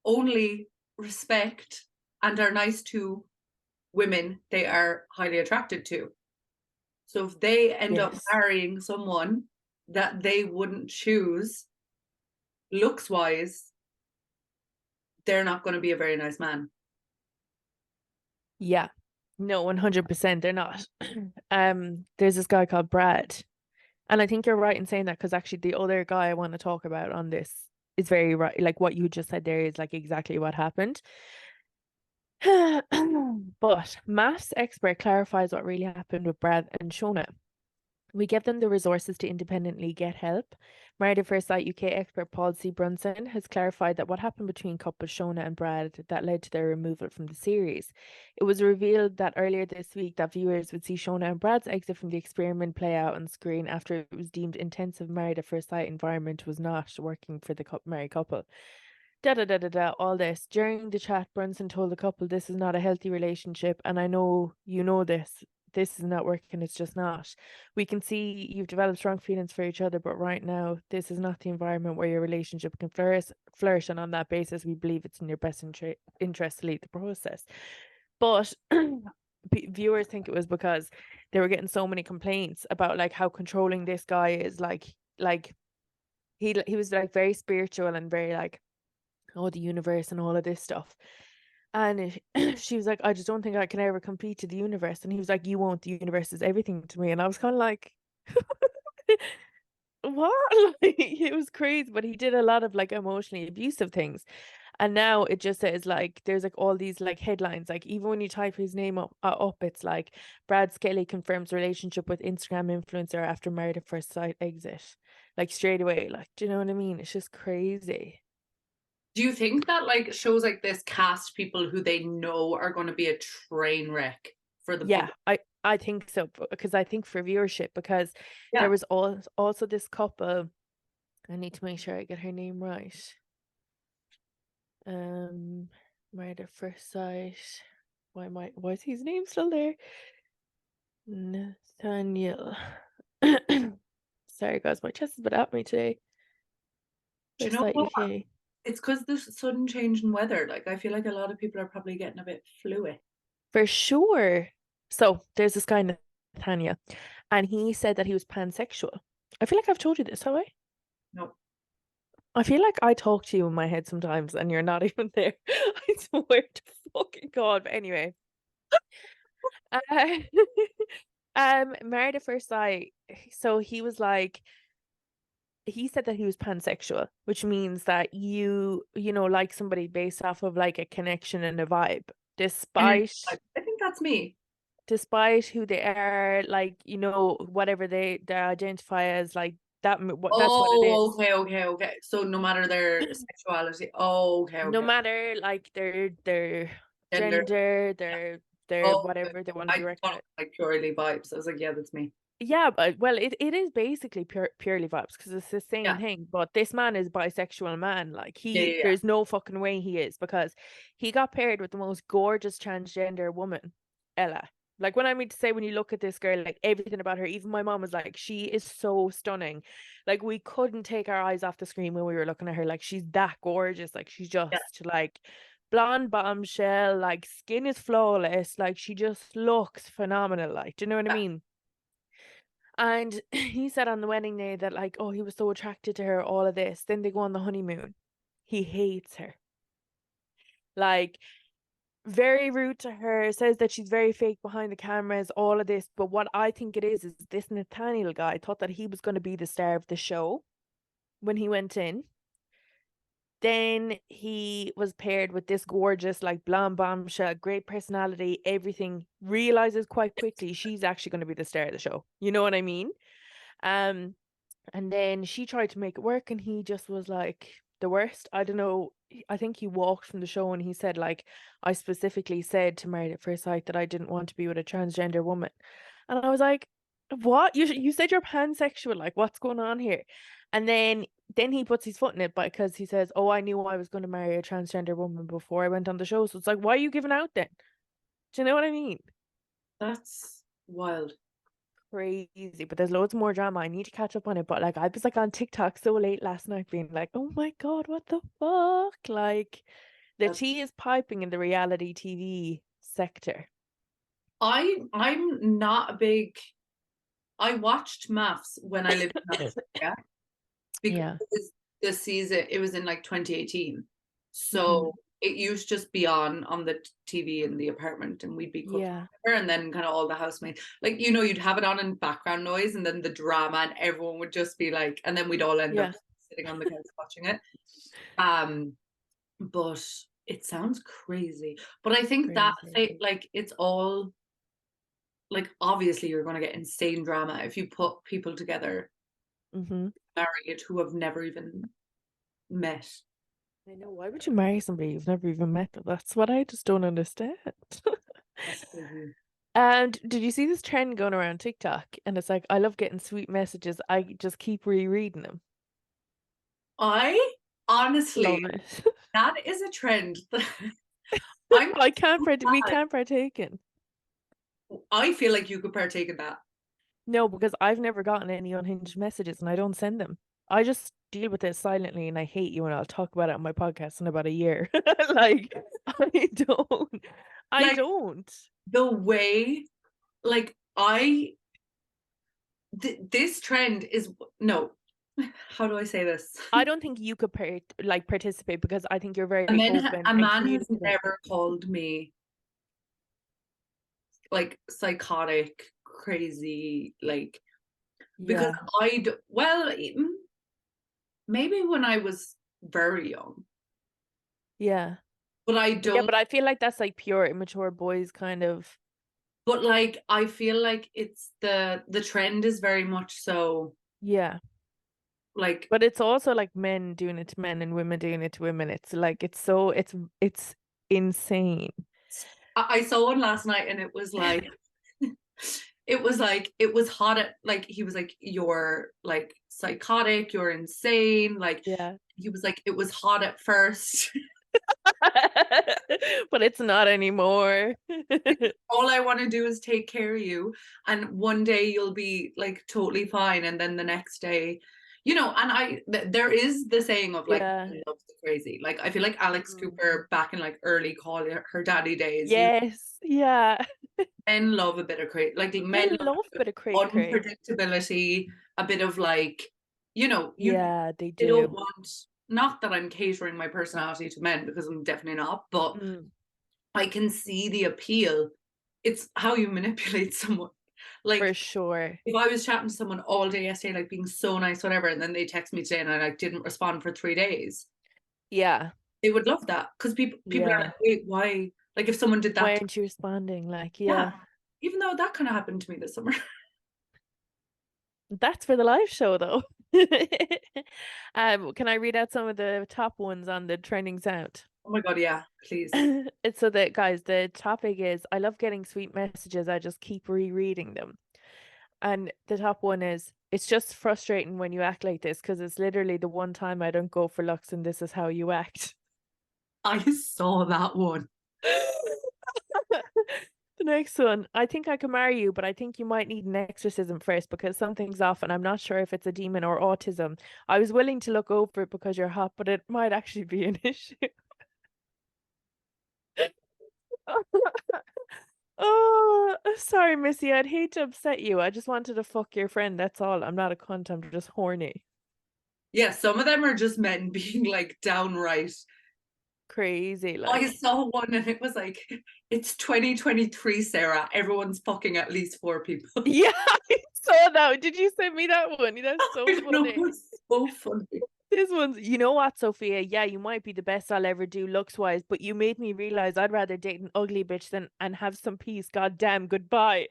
only respect and are nice to women they are highly attracted to. So if they end up Yes. marrying someone that they wouldn't choose looks wise, they're not going to be a very nice man. Yeah. No, 100% they're not. There's this guy called Brad, and I think you're right in saying that because actually the other guy I want to talk about on this is very right. Like what you just said there is like exactly what happened. But maths expert clarifies what really happened with Brad and Shona. We give them the resources to independently get help. Married at First Sight UK expert Paul C. Brunson has clarified that what happened between couples Shona and Brad that led to their removal from the series. It was revealed that earlier this week that viewers would see Shona and Brad's exit from the experiment play out on screen after it was deemed intensive Married at First Sight environment was not working for the married couple. All this. During the chat, Brunson told the couple this is not a healthy relationship, and I know you know this. This is not working, it's just not. We can see you've developed strong feelings for each other, but right now, this is not the environment where your relationship can flourish, and on that basis, we believe it's in your best interest to lead the process. But viewers think it was because they were getting so many complaints about like how controlling this guy is. Like he was like very spiritual and very like, oh, the universe and all of this stuff. And she was like, I just don't think I can ever compete to the universe. And he was like, you won't, the universe is everything to me. And I was kind of like, what? Like, it was crazy, but he did a lot of like emotionally abusive things. And now it just says like there's like all these like headlines, like even when you type his name up, it's like Brad Skelly confirms relationship with Instagram influencer after Married at First Sight exit. Like straight away, like, do you know what I mean? It's just crazy. Do you think that like shows like this cast people who they know are going to be a train wreck for the Yeah, public? I think so because I think for viewership because there Yeah. was also this couple. I need to make sure I get her name right. Um, Married at First Sight. Why is his name still there? Nathaniel. Sorry guys, my chest has been at me today. Do you First know Sight what? UK. It's because the sudden change in weather. Like I feel like a lot of people are probably getting a bit fluid. For sure. So there's this guy Nathaniel, and he said that he was pansexual. I feel like I've told you this, have I? No. I feel like I talk to you in my head sometimes and you're not even there. I swear to fucking God. But anyway. Uh, Married at First Sight. So he was like, he said that he was pansexual, which means that you know, like somebody based off of like a connection and a vibe, And despite I think that's me. despite who they are, like, you know, whatever they identify as, like that, that's what it Oh, is. okay, okay, okay. So no matter their sexuality. Oh, okay, No okay. matter like their Gender. gender, Yeah. their Oh, okay. whatever they want to I be thought it recognized. was like purely vibes. I was like, yeah, that's me. Yeah, but well, it is basically purely vibes because it's the same Yeah. thing. But this man is bisexual man. Like Yeah, he, yeah, yeah. there's no fucking way he is because he got paired with the most gorgeous transgender woman, Ella. Like when I mean to say, when you look at this girl, like everything about her, even my mom was like, she is so stunning. Like we couldn't take our eyes off the screen when we were looking at her. Like she's that gorgeous. Like she's Yeah. just like blonde bombshell. Like skin is flawless. Like she just looks phenomenal. Like, do you know what I Yeah. mean? And he said on the wedding day that like, oh, he was so attracted to her, all of this. Then they go on the honeymoon. He hates her. Like very rude to her, says that she's very fake behind the cameras, all of this. But what I think it is this Nathaniel guy thought that he was going to be the star of the show when he went in. Then he was paired with this gorgeous, like blonde bombshell, great personality, everything. Realizes quite quickly she's actually going to be the star of the show. You know what I mean? Um, and then she tried to make it work, and he just was like the worst. I don't know. I think he walked from the show, and he said, like, I specifically said to Married at First Sight that I didn't want to be with a transgender woman. And I was like, what? You said you're pansexual. Like, what's going on here? And then he puts his foot in it because he says, oh, I knew I was going to marry a transgender woman before I went on the show. So it's like, why are you giving out then? Do you know what I mean? That's wild. Crazy, but there's loads more drama. I need to catch up on it. But like, I was like on TikTok so late last night, being like, "Oh my God, what the fuck?" Like, the That's tea is piping in the reality TV sector. I'm not a big. I watched Maths when I lived in Australia because Yeah. the season it was in like 2018, so Mhm. it used to just be on the TV in the apartment, and we'd be cooking Yeah. together, and then kind of all the housemates, like you know, you'd have it on in background noise, and then the drama, and everyone would just be like, and then we'd all end up Yeah. sitting on the couch watching it. Um, but it sounds crazy. But I think that Crazy. like it's all like obviously you're going to get insane drama if you put people together Mhm. married who have never even met. I know. Why would you marry somebody you've never even met? That's what I just don't understand. That's crazy. And did you see this trend going around TikTok? And it's like, I love getting sweet messages. I just keep rereading them. I Love honestly, it. that is a trend that I'm I can't so we glad. can't partake in. I feel like you could partake in that. No, because I've never gotten any unhinged messages and I don't send them. I just deal with it silently and I hate you and I'll talk about it on my podcast in about a year. Like, I don't. I Like don't. the way, like this trend is no. How do I say this? I don't think you could participate because I think you're very open A and man has communicative. never called me like psychotic, crazy, like because Yeah. well, maybe when I was very young, Yeah. but I Yeah, don't. but I feel like that's like pure immature boys kind of. But like I feel like it's the trend is very much so Yeah. like But it's also like men doing it to men and women doing it to women. It's like it's insane. I saw one last night and it was like it was hot at like he was like you're like psychotic, you're insane, like Yeah. he was like it was hot at first. But it's not anymore. All I want to do is take care of you, and one day you'll be like totally fine, and then the next day, you know. And there is the saying of like Yeah. men loves the crazy. Like I feel like Alex Mm. Cooper back in like early call her daddy days, you know, Yes. Yeah. men love a bit of crazy. Like men Men love love a bit of cray cray. unpredictability, a bit of like, you know, Yeah, they they don't do. want. Not that I'm catering my personality to men because I'm definitely not, but Mm, I can see the appeal. It's how you manipulate someone. for Like sure. if I was chatting to someone all day yesterday, like being so nice, whatever, and then they text me today and I like didn't respond for 3 days, Yeah. they would love that because people are Yeah. like, wait, why? Like if someone did Why that, aren't you responding? Like, yeah. yeah. Even though that kind of happened to me this summer. That's for the live show though. Can I read out some of the top ones on the trending sound? Oh my god, yeah, please. It's so that guys, the topic is I love getting sweet messages. I just keep rereading them. And the top one is it's just frustrating when you act like this because it's literally the one time I don't go for looks and this is how you act. I saw that one. The next one, I think I can marry you, but I think you might need an exorcism first because something's off and I'm not sure if it's a demon or autism. I was willing to look over it because you're hot, but it might actually be an issue. Oh, sorry, Missy. I'd hate to upset you. I just wanted to fuck your friend. That's all. I'm not a cunt. I'm just horny. Yeah, some of them are just men being like downright. Crazy, I like. saw one and it was like, it's 2023, Sarah. Everyone's fucking at least 4 people. Yeah, I saw that. Did you send me that one? That's so I don't know, funny. it was so funny. This one's, you know what, Sophia? Yeah, you might be the best I'll ever do looks wise, but you made me realize I'd rather date an ugly bitch than and have some peace. God damn, goodbye.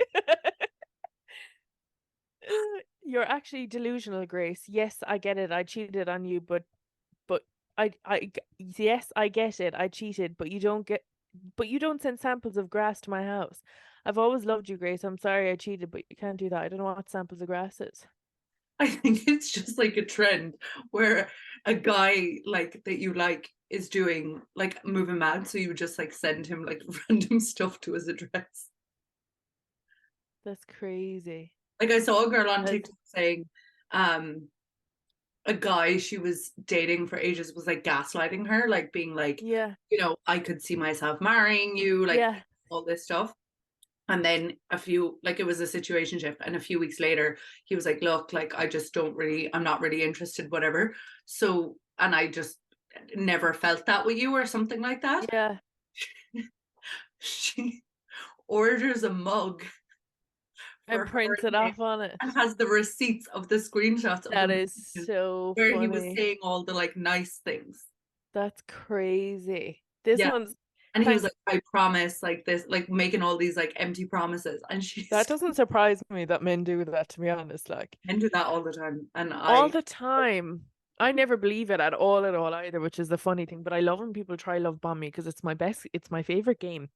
You're actually delusional, Grace. Yes, I get it. I cheated on you, but yes, I get it. I cheated, but you don't send samples of grass to my house. I've always loved you, Grace. I'm sorry I cheated, but you can't do that. I don't know what samples of grass is. I think it's just like a trend where a guy like that you like is doing like moving mad, so you would just like send him like random stuff to his address. That's crazy. Like I saw a girl on That's, TikTok saying, um, a guy she was dating for ages was like gaslighting her, like being like, yeah, I could see myself marrying you, like yeah, all this stuff. And then it was a situation shift. And a few weeks later, he was like, look, like, I'm not really interested, whatever. So, and I just never felt that with you or something like that. yeah. She orders a mug And for her prints it name off on it. and has the receipts of the screenshots of That the is so where he was funny. saying all the like nice things. That's crazy. This Yeah. one's, And he was thanks. like, I promise, like this, like making all these like empty promises. And That she's doesn't surprise me that men do that, to be honest. Like, into that all the time. And all I the time. I never believe it at all either, which is the funny thing. But I love when people try love bomb me because it's my favorite game.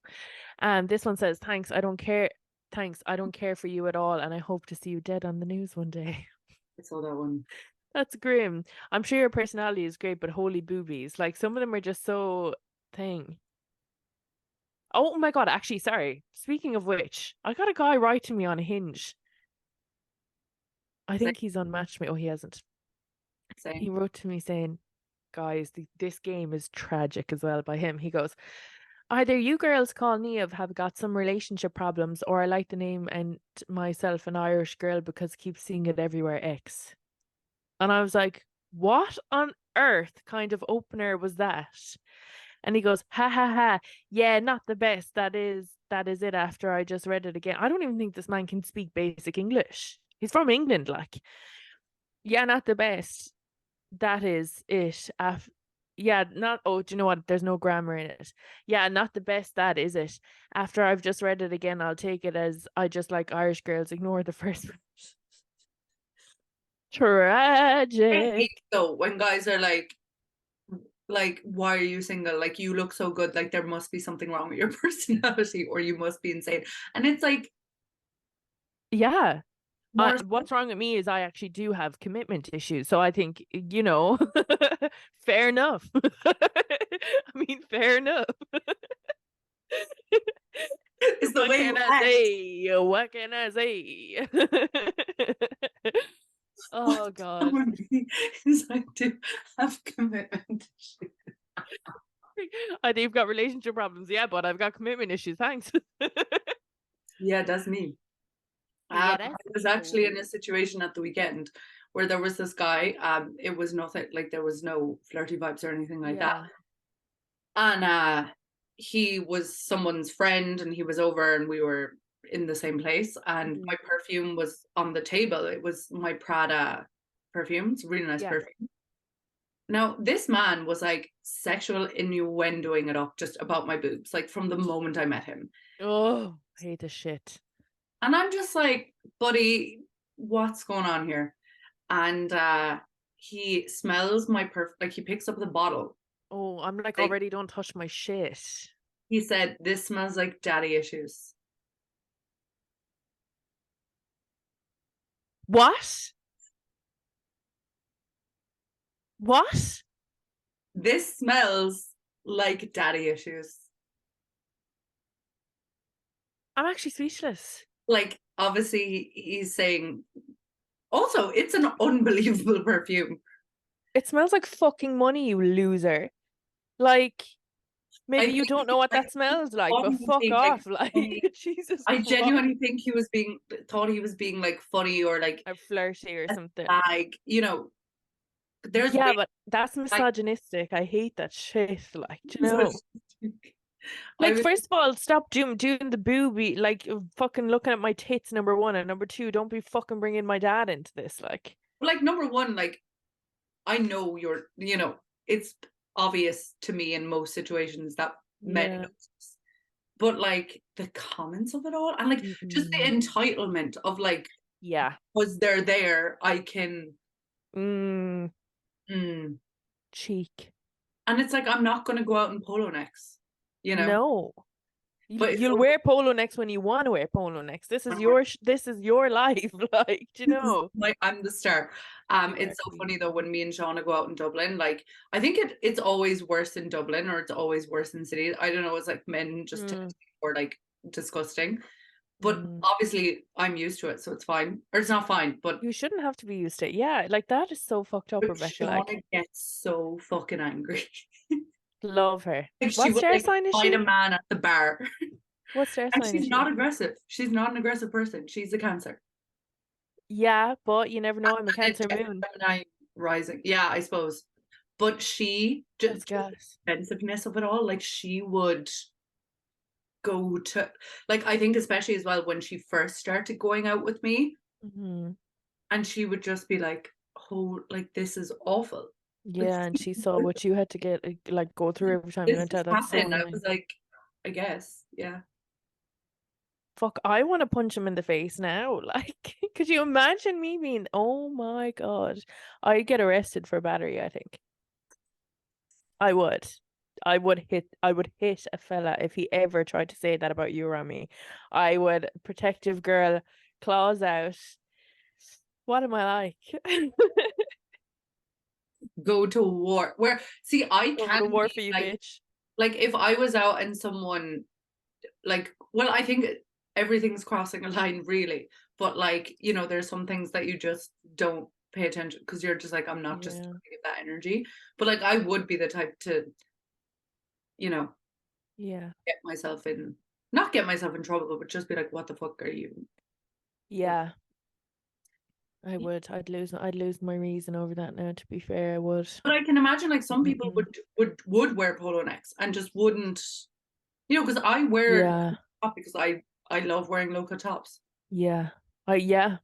And this one says, thanks, I don't care. Thanks, I don't care for you at all, and I hope to see you dead on the news one day. saw that one. That's grim. I'm sure your personality is great, but holy boobies. Like some of them are just so thing. Oh my God, actually, sorry. Speaking of which, I got a guy writing me on Hinge. I Say, think he's unmatched me. Oh, he hasn't. say. He wrote to me saying, guys, this game is tragic as well by him. He goes, either you girls call Niamh have got some relationship problems, or I like the name and myself an Irish girl because keep seeing it everywhere X. And I was like, what on earth kind of opener was that? And he goes, ha ha ha, yeah, not the best. That is it after I just read it again. I don't even think this man can speak basic English. He's from England, like. Yeah, not the best. That is it. Yeah, not, oh, do you know what? There's no grammar in it. Yeah, not the best, that is it. After I've just read it again, I'll take it as I just like Irish girls. Ignore the first one. I Tragic. hate though when guys are like, why are you single? Like you look so good, like there must be something wrong with your personality, or you must be insane. And it's like Yeah. more What's wrong with me is I actually do have commitment issues. So I think, fair enough. I mean, fair enough. is the What way can you I act. say? What can I say? Oh God. Is I do have commitment issues. I think you've got relationship problems. Yeah, but I've got commitment issues. Thanks. Yeah, that's me. Yeah, I that's was me. actually in a situation at the weekend where there was this guy. It was nothing like there was no flirty vibes or anything like that. Yeah. And he was someone's friend, and he was over, and we were in the same place. And Mhm. my perfume was on the table. It was my Prada perfume. It's a really nice Yeah. perfume. Now, this man was like sexual innuendoing it up just about my boobs, like from the moment I met him. Oh, I hate this shit. And I'm just like, buddy, what's going on here? And he smells my perfume, like he picks up the bottle. Oh, I'm like Like already don't touch my shit. he said, this smells like daddy issues. What? What? This smells like daddy issues. I'm actually speechless. Like, obviously, he's saying, also, it's an unbelievable perfume. It smells like fucking money, you loser. Like, I maybe you think don't know he what like that smells like, thought but he was fuck being like off. Like, funny. Jesus I Christ. genuinely think thought he was being like funny or like Or flirty or a something. slag. There's Yeah, way but that's like misogynistic. I hate that shit. Like, do you know? misogynistic. I Like, was first of all, stop doing the booby, like, fucking looking at my tits, number one. And number two, don't be fucking bringing my dad into this. Like, like number one, like I know you're, it's obvious to me in most situations that men Yeah. notice. But like the comments of it all and like just the Mm-mm. entitlement of like, Yeah. because they're there, I can Mm, mm. cheek. And it's like I'm not gonna go out in polo necks, you know. No. But it's You'll so wear polo next when you want to wear polo next. This is your life. Like, do you know? like I'm the star. You are It's so queen. funny though when me and Shauna go out in Dublin. Like I think it's always worse in Dublin or it's always worse in cities. I don't know. It's like men just tend to Mm, be more like disgusting. But mm. obviously I'm used to it, so it's fine. Or it's not fine, but You shouldn't have to be used to it. Yeah, like that is so fucked up, Rebecca. Like, Shauna gets so fucking angry. love her. Like she What will star like sign is fight a she? man at the bar. What star And sign is she's not she? aggressive. She's not an aggressive person. She's a Cancer. Yeah, but you never know. I'm a And Cancer it's moon. Gemini rising. Yeah, I suppose. But she That's just gas. the defensiveness of it all, like she would go to like I think especially as well when she first started going out with me Hmm. and she would just be like, oh, like this is awful. Like Yeah, and she saw what you had to get like go through every time you this went just out. That's so happened. I annoying. was like, I guess, yeah. Fuck, I want to punch him in the face now. Like, could you imagine me being, oh my God. I'd get arrested for battery, I think. I would. I would hit a fella if he ever tried to say that about you or me. I would protective girl, claws out. What am I like? Go to war. Where see, I Go to can war be for you, like bitch. if I was out and someone like well I think everything's crossing a line really but like there's some things that you just don't pay attention because you're just like I'm not just Yeah. gonna give that energy but like I would be the type to you know Yeah. get myself in not get myself in trouble but just be like what the fuck are you doing? Yeah. I would. I'd lose my reason over that now, to be fair, I would. But I can imagine like some people Mm-mm. would wear polo necks and just wouldn't because I wear Yeah. top because I love wearing low cut tops. Yeah. Yeah.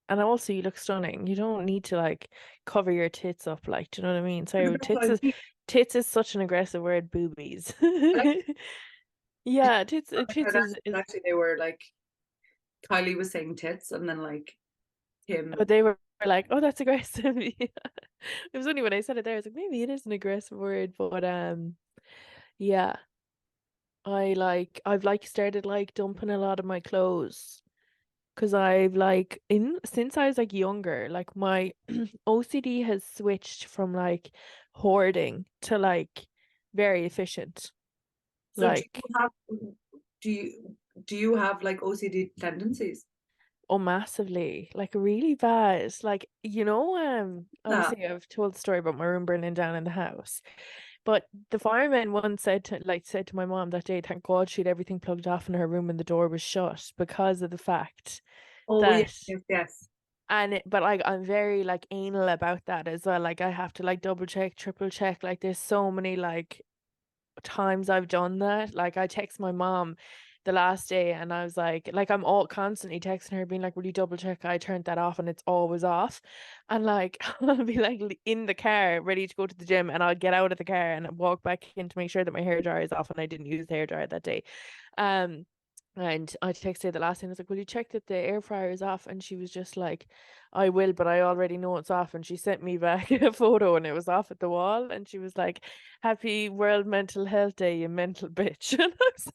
And also you look stunning. You don't need to like cover your tits up, like, do you know what I mean? Sorry, That's what I mean. tits is such an aggressive word, boobies. I like Yeah, tits the tits is actually they were like Kylie was saying tits and then like oh, him. they were like, oh, that's aggressive. Yeah. It was only when I said it there, I was like, maybe it is an aggressive word, but yeah. I've like started like dumping a lot of my clothes. Because I've like in since I was like younger, like my OCD has switched from like hoarding to like very efficient. So Like, do you have like OCD tendencies? oh, massively, like really bad. Like, Yeah. obviously I've told the story about my room burning down in the house. But the fireman once said to my mom that day, thank God she had everything plugged off in her room and the door was shut because of the fact Oh yes, that yes, yes. but like I'm very like anal about that as well. Like I have to like double check, triple check. Like there's so many like times I've done that. Like I text my mom the last day and I was like I'm all constantly texting her being like, will you double check I turned that off and it's always off? And like I'll be like in the car ready to go to the gym and I'll get out of the car and walk back in to make sure that my hair dryer is off and I didn't use the hair dryer that day. Um and I texted her the last time, I was like, will you check that the air fryer is off? And she was just like, I will, but I already know it's off. And she sent me back a photo and it was off at the wall. And she was like, happy World Mental Health Day, you mental bitch. And I was like,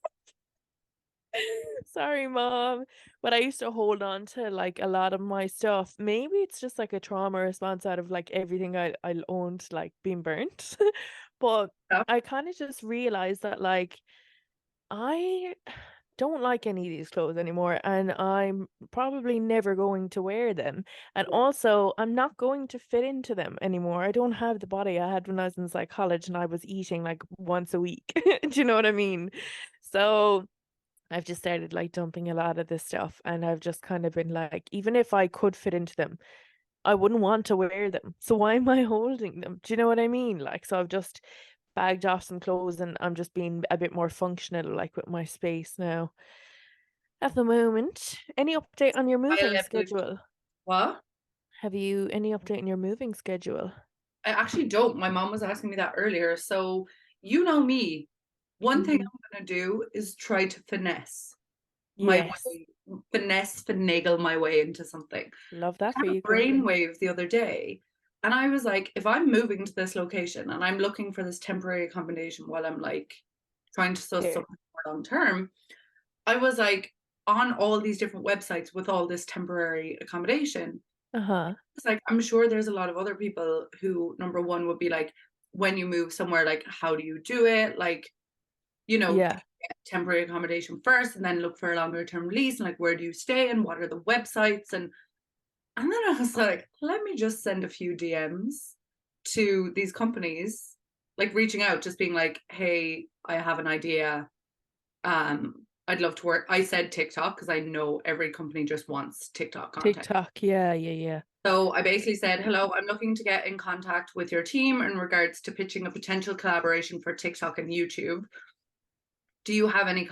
sorry, mom. But I used to hold on to like a lot of my stuff. Maybe it's just like a trauma response out of like everything I owned, like being burnt. But Yeah. I kind of just realized that like I don't like any of these clothes anymore, and I'm probably never going to wear them. And also, I'm not going to fit into them anymore. I don't have the body I had when I was in like college and I was eating like once a week. Do you know what I mean? So I've just started like dumping a lot of this stuff, and I've just kind of been like, even if I could fit into them, I wouldn't want to wear them. So why am I holding them? Do you know what I mean? Like, so I've just bagged off some clothes and I'm just being a bit more functional, like with my space now. At the moment, any update on your High moving level. schedule? What? Have you any update on your moving schedule? I actually don't. My mom was asking me that earlier. So you know me. One thing Mhm. I'm gonna do is try to my Yes. way, finagle my way into something. Love that I for had you, a Queen. brainwave the other day, and I was like, if I'm moving to this location and I'm looking for this temporary accommodation while I'm like trying to suss Here. something more long term, I was like on all these different websites with all this temporary accommodation. Uh-huh. It's like I'm sure there's a lot of other people who number one would be like, when you move somewhere, like how do you do it? Like, do Yeah. you get temporary accommodation first and then look for a longer term lease and like where do you stay and what are the websites and then I was like, let me just send a few DMs to these companies, like reaching out, just being like, hey, I have an idea. I'd love to work. I said TikTok because I know every company just wants TikTok content. TikTok. Yeah, yeah, yeah. So I basically said, hello, I'm looking to get in contact with your team in regards to pitching a potential collaboration for TikTok and YouTube. Do you have any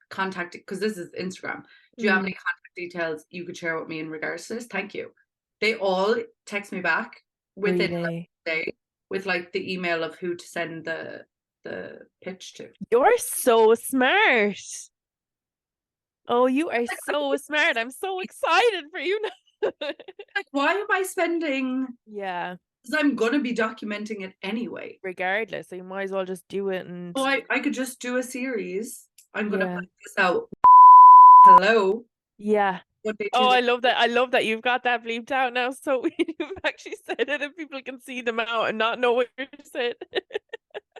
contact? Because this is Instagram. Do you have any Mm, contact details you could share with me in regards to this? Thank you. They all text me back within like really. a day with like the email of who to send the pitch to. You're so smart. Oh, you are Like, I'm so smart. I'm so excited for you now. like, why am I spending? Yeah, Because I'm gonna be documenting it anyway. regardless. So you might as well just do it So and I could just do a series. I'm gonna yeah. put this out. Hello. Yeah. Monday, Oh, Tuesday. I love that. I love that you've got that bleeped out now. So you've actually said it and people can see them out and not know what you said.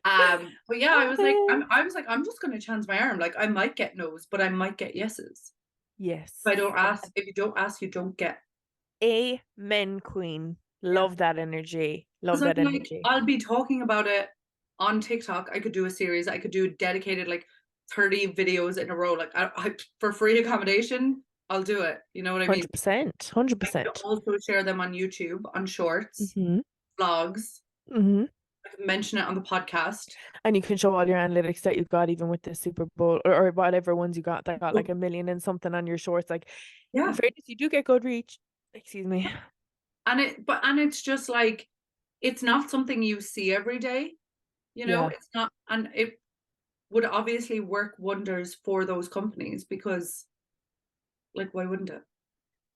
But yeah, I was like, I'm just gonna chance my arm. Like I might get no's, but I might get yeses. Yes. If I don't ask, if you don't ask, you don't get. Amen, Queen. Yeah. Love that energy. Love Because I'm that like, energy. I'll be talking about it on TikTok. I could do a series. I could do dedicated like 30 videos in a row. Like for free accommodation, I'll do it. You know what I mean? 100%. I could 100%. also share them on YouTube, on shorts, Mm-hmm. vlogs. Mm-hmm. I could mention it on the podcast. And you can show all your analytics that you've got, even with the Super Bowl or whatever ones you got that got like a million and something on your shorts. Like, in Yeah. fairness, you do get good reach. Excuse me. And it's just like it's not something you see every day, Yeah. it's not, and it would obviously work wonders for those companies because like why wouldn't it?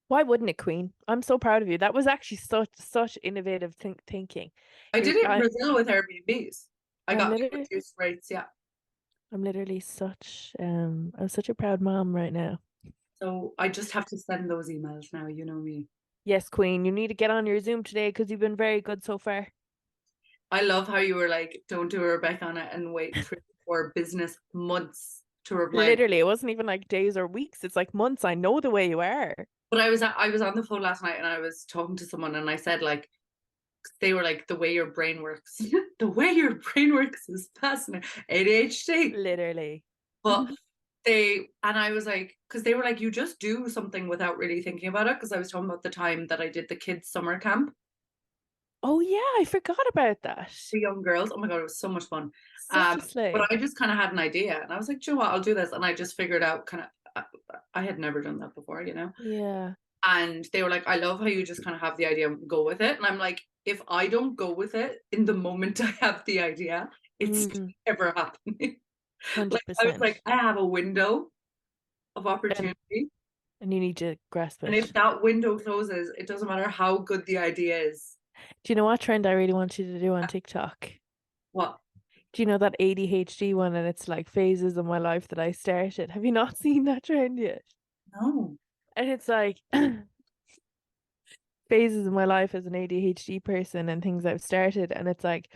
Why wouldn't it, Queen? I'm so proud of you. That was actually such innovative thinking. I You're did it in I Brazil with Airbnbs. I I'm got literally reduced rates, yeah. I'm such a proud mom right now. So I just have to send those emails now, you know me. Yes, Queen, you need to get on your Zoom today because you've been very good so far. I love how you were like, don't do a Rebecca on it and wait 3 or 4 business months to reply. Literally, it wasn't even like days or weeks. It's like months. I know the way you are. But I was on the phone last night and I was talking to someone and I said like they were like the way your brain works. The way your brain works is fascinating. ADHD. Literally. But I was like, because they were like, you just do something without really thinking about it. Because I was talking about the time that I did the kids' summer camp Oh yeah, I forgot about that. for young girls. Oh my God, it was so much fun. Such a But slay. I just kind of had an idea and I was like, do you know what, I'll do this. And I just figured out I had never done that before. Yeah. And they were like, I love how you just kind of have the idea and go with it. And I'm like, if I don't go with it in the moment I have the idea, it's Mm, never happening. Like I was 100%. like, I have a window of And opportunity. and you need to grasp And if it. that window closes, it doesn't matter how good the idea is. Do you know what trend I really want you to do on TikTok? What? Do you know that ADHD one and it's like phases of my life that I started? Have you not seen that trend yet? No. And it's like phases of my life as an ADHD person and things I've started. And it's like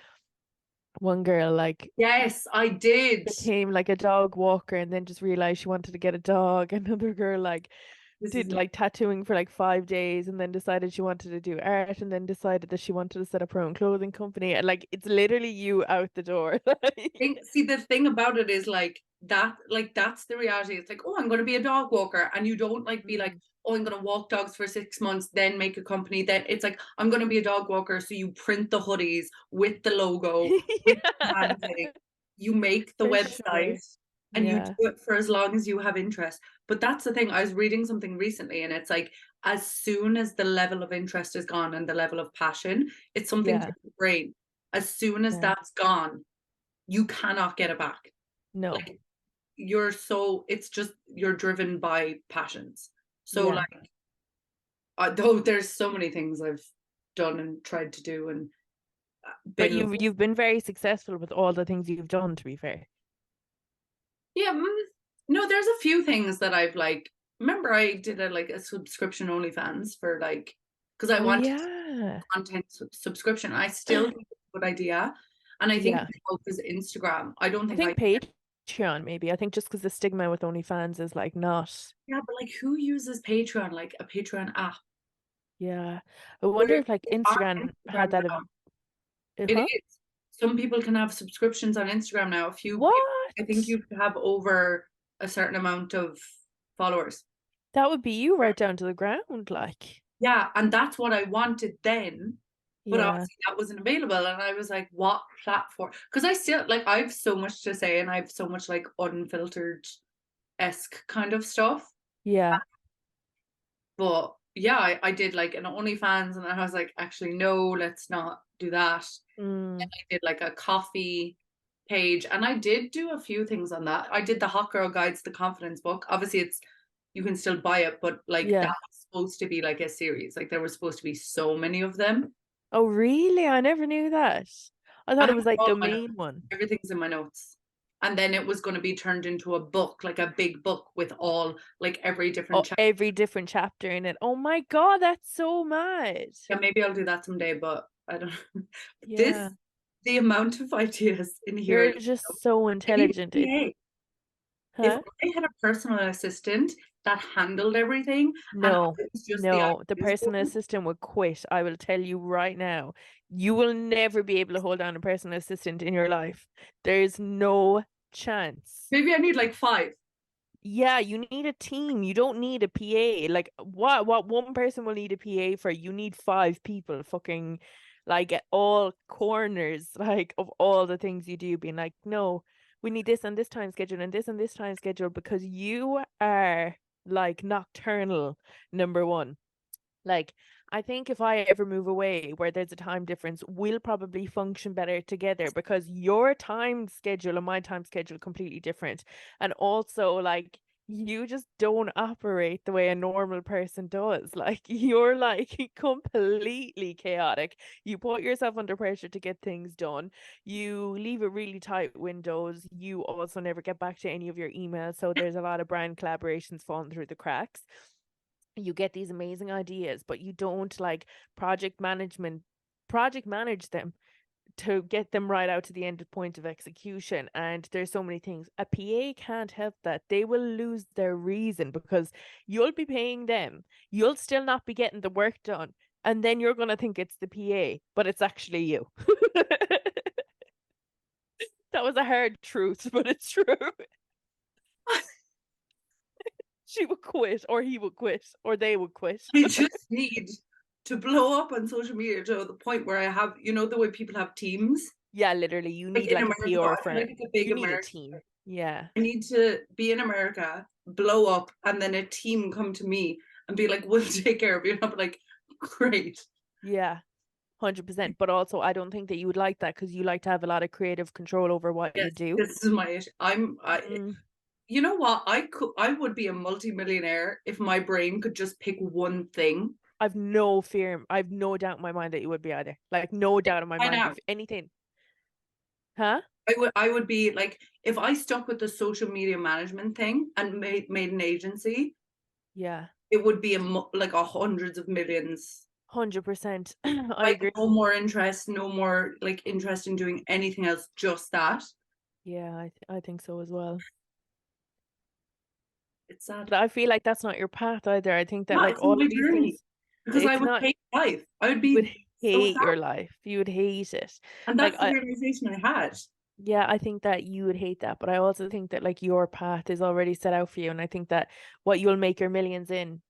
one girl like Yes, I did. became like a dog walker and then just realized she wanted to get a dog. Another girl like This is did like tattooing for like 5 days and then decided she wanted to do art and then decided that she wanted to set up her own clothing company. And like it's literally you out the door. Like, see the thing about it is like that's the reality. It's like, oh, I'm gonna be a dog walker. And you don't like be like, mm. oh, I'm gonna walk dogs for 6 months, then make a company. Then it's like, I'm gonna be a dog walker. So you print the hoodies with the logo, with the Yeah, branding, you make the for website sure. and you Yeah. do it for as long as you have interest. But that's the thing. I was reading something recently and it's like as soon as the level of interest is gone and the level of passion, it's something to Yeah. the brain. As soon as Yeah. that's gone, you cannot get it back. No. Like it's just you're driven by passions. So Yeah. like though there's so many things I've done and tried to do and But been you've been very successful with all the things you've done, to be fair. yeah, no, there's a few things that I've like remember I did a subscription OnlyFans for like because I Oh wanted yeah. content subscription. I still think it's a good idea. And I think Yeah. because Instagram, I don't I think think Patreon maybe. I think just because the stigma with OnlyFans is like not. yeah, but like who uses Patreon, like a Patreon app? Yeah. I Where wonder if like are Instagram had Instagram that. now? It Huh? is. Some people can have subscriptions on Instagram now. A few people, I think What? you have to have over a certain amount of followers. That would be you right down to the ground, like. Yeah, and that's what I wanted then, but Yeah. obviously that wasn't available. And I was like, what platform? Because I still like I have so much to say and I have so much like unfiltered esque kind of stuff. Yeah. But yeah, I did like an OnlyFans and I was like, actually, no, let's not do that. Mm. And I did like a coffee page and I did do a few things on that. I did the Hot Girl Guides, the confidence book. Obviously, it's you can still buy it, but like that Yeah. was supposed to be like a series. Like there were supposed to be so many of them. Oh, really? I never knew that. I I thought it have was like all the my notes. main one. Everything's in my notes. And then it was going to be turned into a book, like a big book with all like every different Oh, chapter. every different chapter in it. Oh my God, that's so mad. Yeah, maybe I'll do that someday, but I don't know. Yeah. This the amount of ideas in You're here. just so I need intelligent. a It, PA. If huh? I had a personal assistant that handled everything and I No, was just the no. The ideas personal one, assistant would quit. I will tell you right now. You will never be able to hold down a personal assistant in your life. There's no chance. maybe I need like five. Yeah, you need a team. You don't need a PA. Like what one person will need a PA for, you need five people fucking like at all corners, like of all the things you do, being like, no, we need this and this time schedule and this time schedule because you are like nocturnal, number one. Like, I think if I ever move away where there's a time difference, we'll probably function better together because your time schedule and my time schedule are completely different. And also, like, you just don't operate the way a normal person does. Like, you're like completely chaotic. You put yourself under pressure to get things done. You leave it really tight windows. You also never get back to any of your emails. So there's a lot of brand collaborations falling through the cracks. You get these amazing ideas, but you don't like project manage them to get them right out to the end point of execution. And there's so many things. A PA can't help that. They will lose their reason because you'll be paying them. You'll still not be getting the work done. And then you're going to think it's the PA, but it's actually you. That was a hard truth, but it's true. She would quit, or he would quit, or they would quit. I just need to blow up on social media to the point where I have, you know, the way people have teams. Yeah, literally, you Like need in like a America, I PR feel like firm. it's a big You need a American. team. Yeah. I need to be in America, blow up, and then a team come to me and be like, "We'll take care of you." And I'm like, "Great." Yeah. 100%. But also, I don't think that you would like that because you like to have a lot of creative control over what you Yes, do. this is my issue. Mm, You know what? I would be a multimillionaire if my brain could just pick one thing. I've no fear. I've no doubt in my mind that you would be either. Like, no doubt in my By mind. now, If anything. Huh? I would be like if I stuck with the social media management thing and made an agency, Yeah. it would be like a hundreds of millions. 100%. I Like agree. no more interest, no more like interest in doing anything else, just that. Yeah, I think so as well. It's sad. But I feel like that's not your path either. I think that Yeah, like it's not all my of these journey things, because I it's would not, hate life. I would you would be so hate sad. your life. You would hate it. And Like that's the realization I had. yeah, I think that you would hate that, but I also think that like your path is already set out for you, and I think that what you'll make your millions in,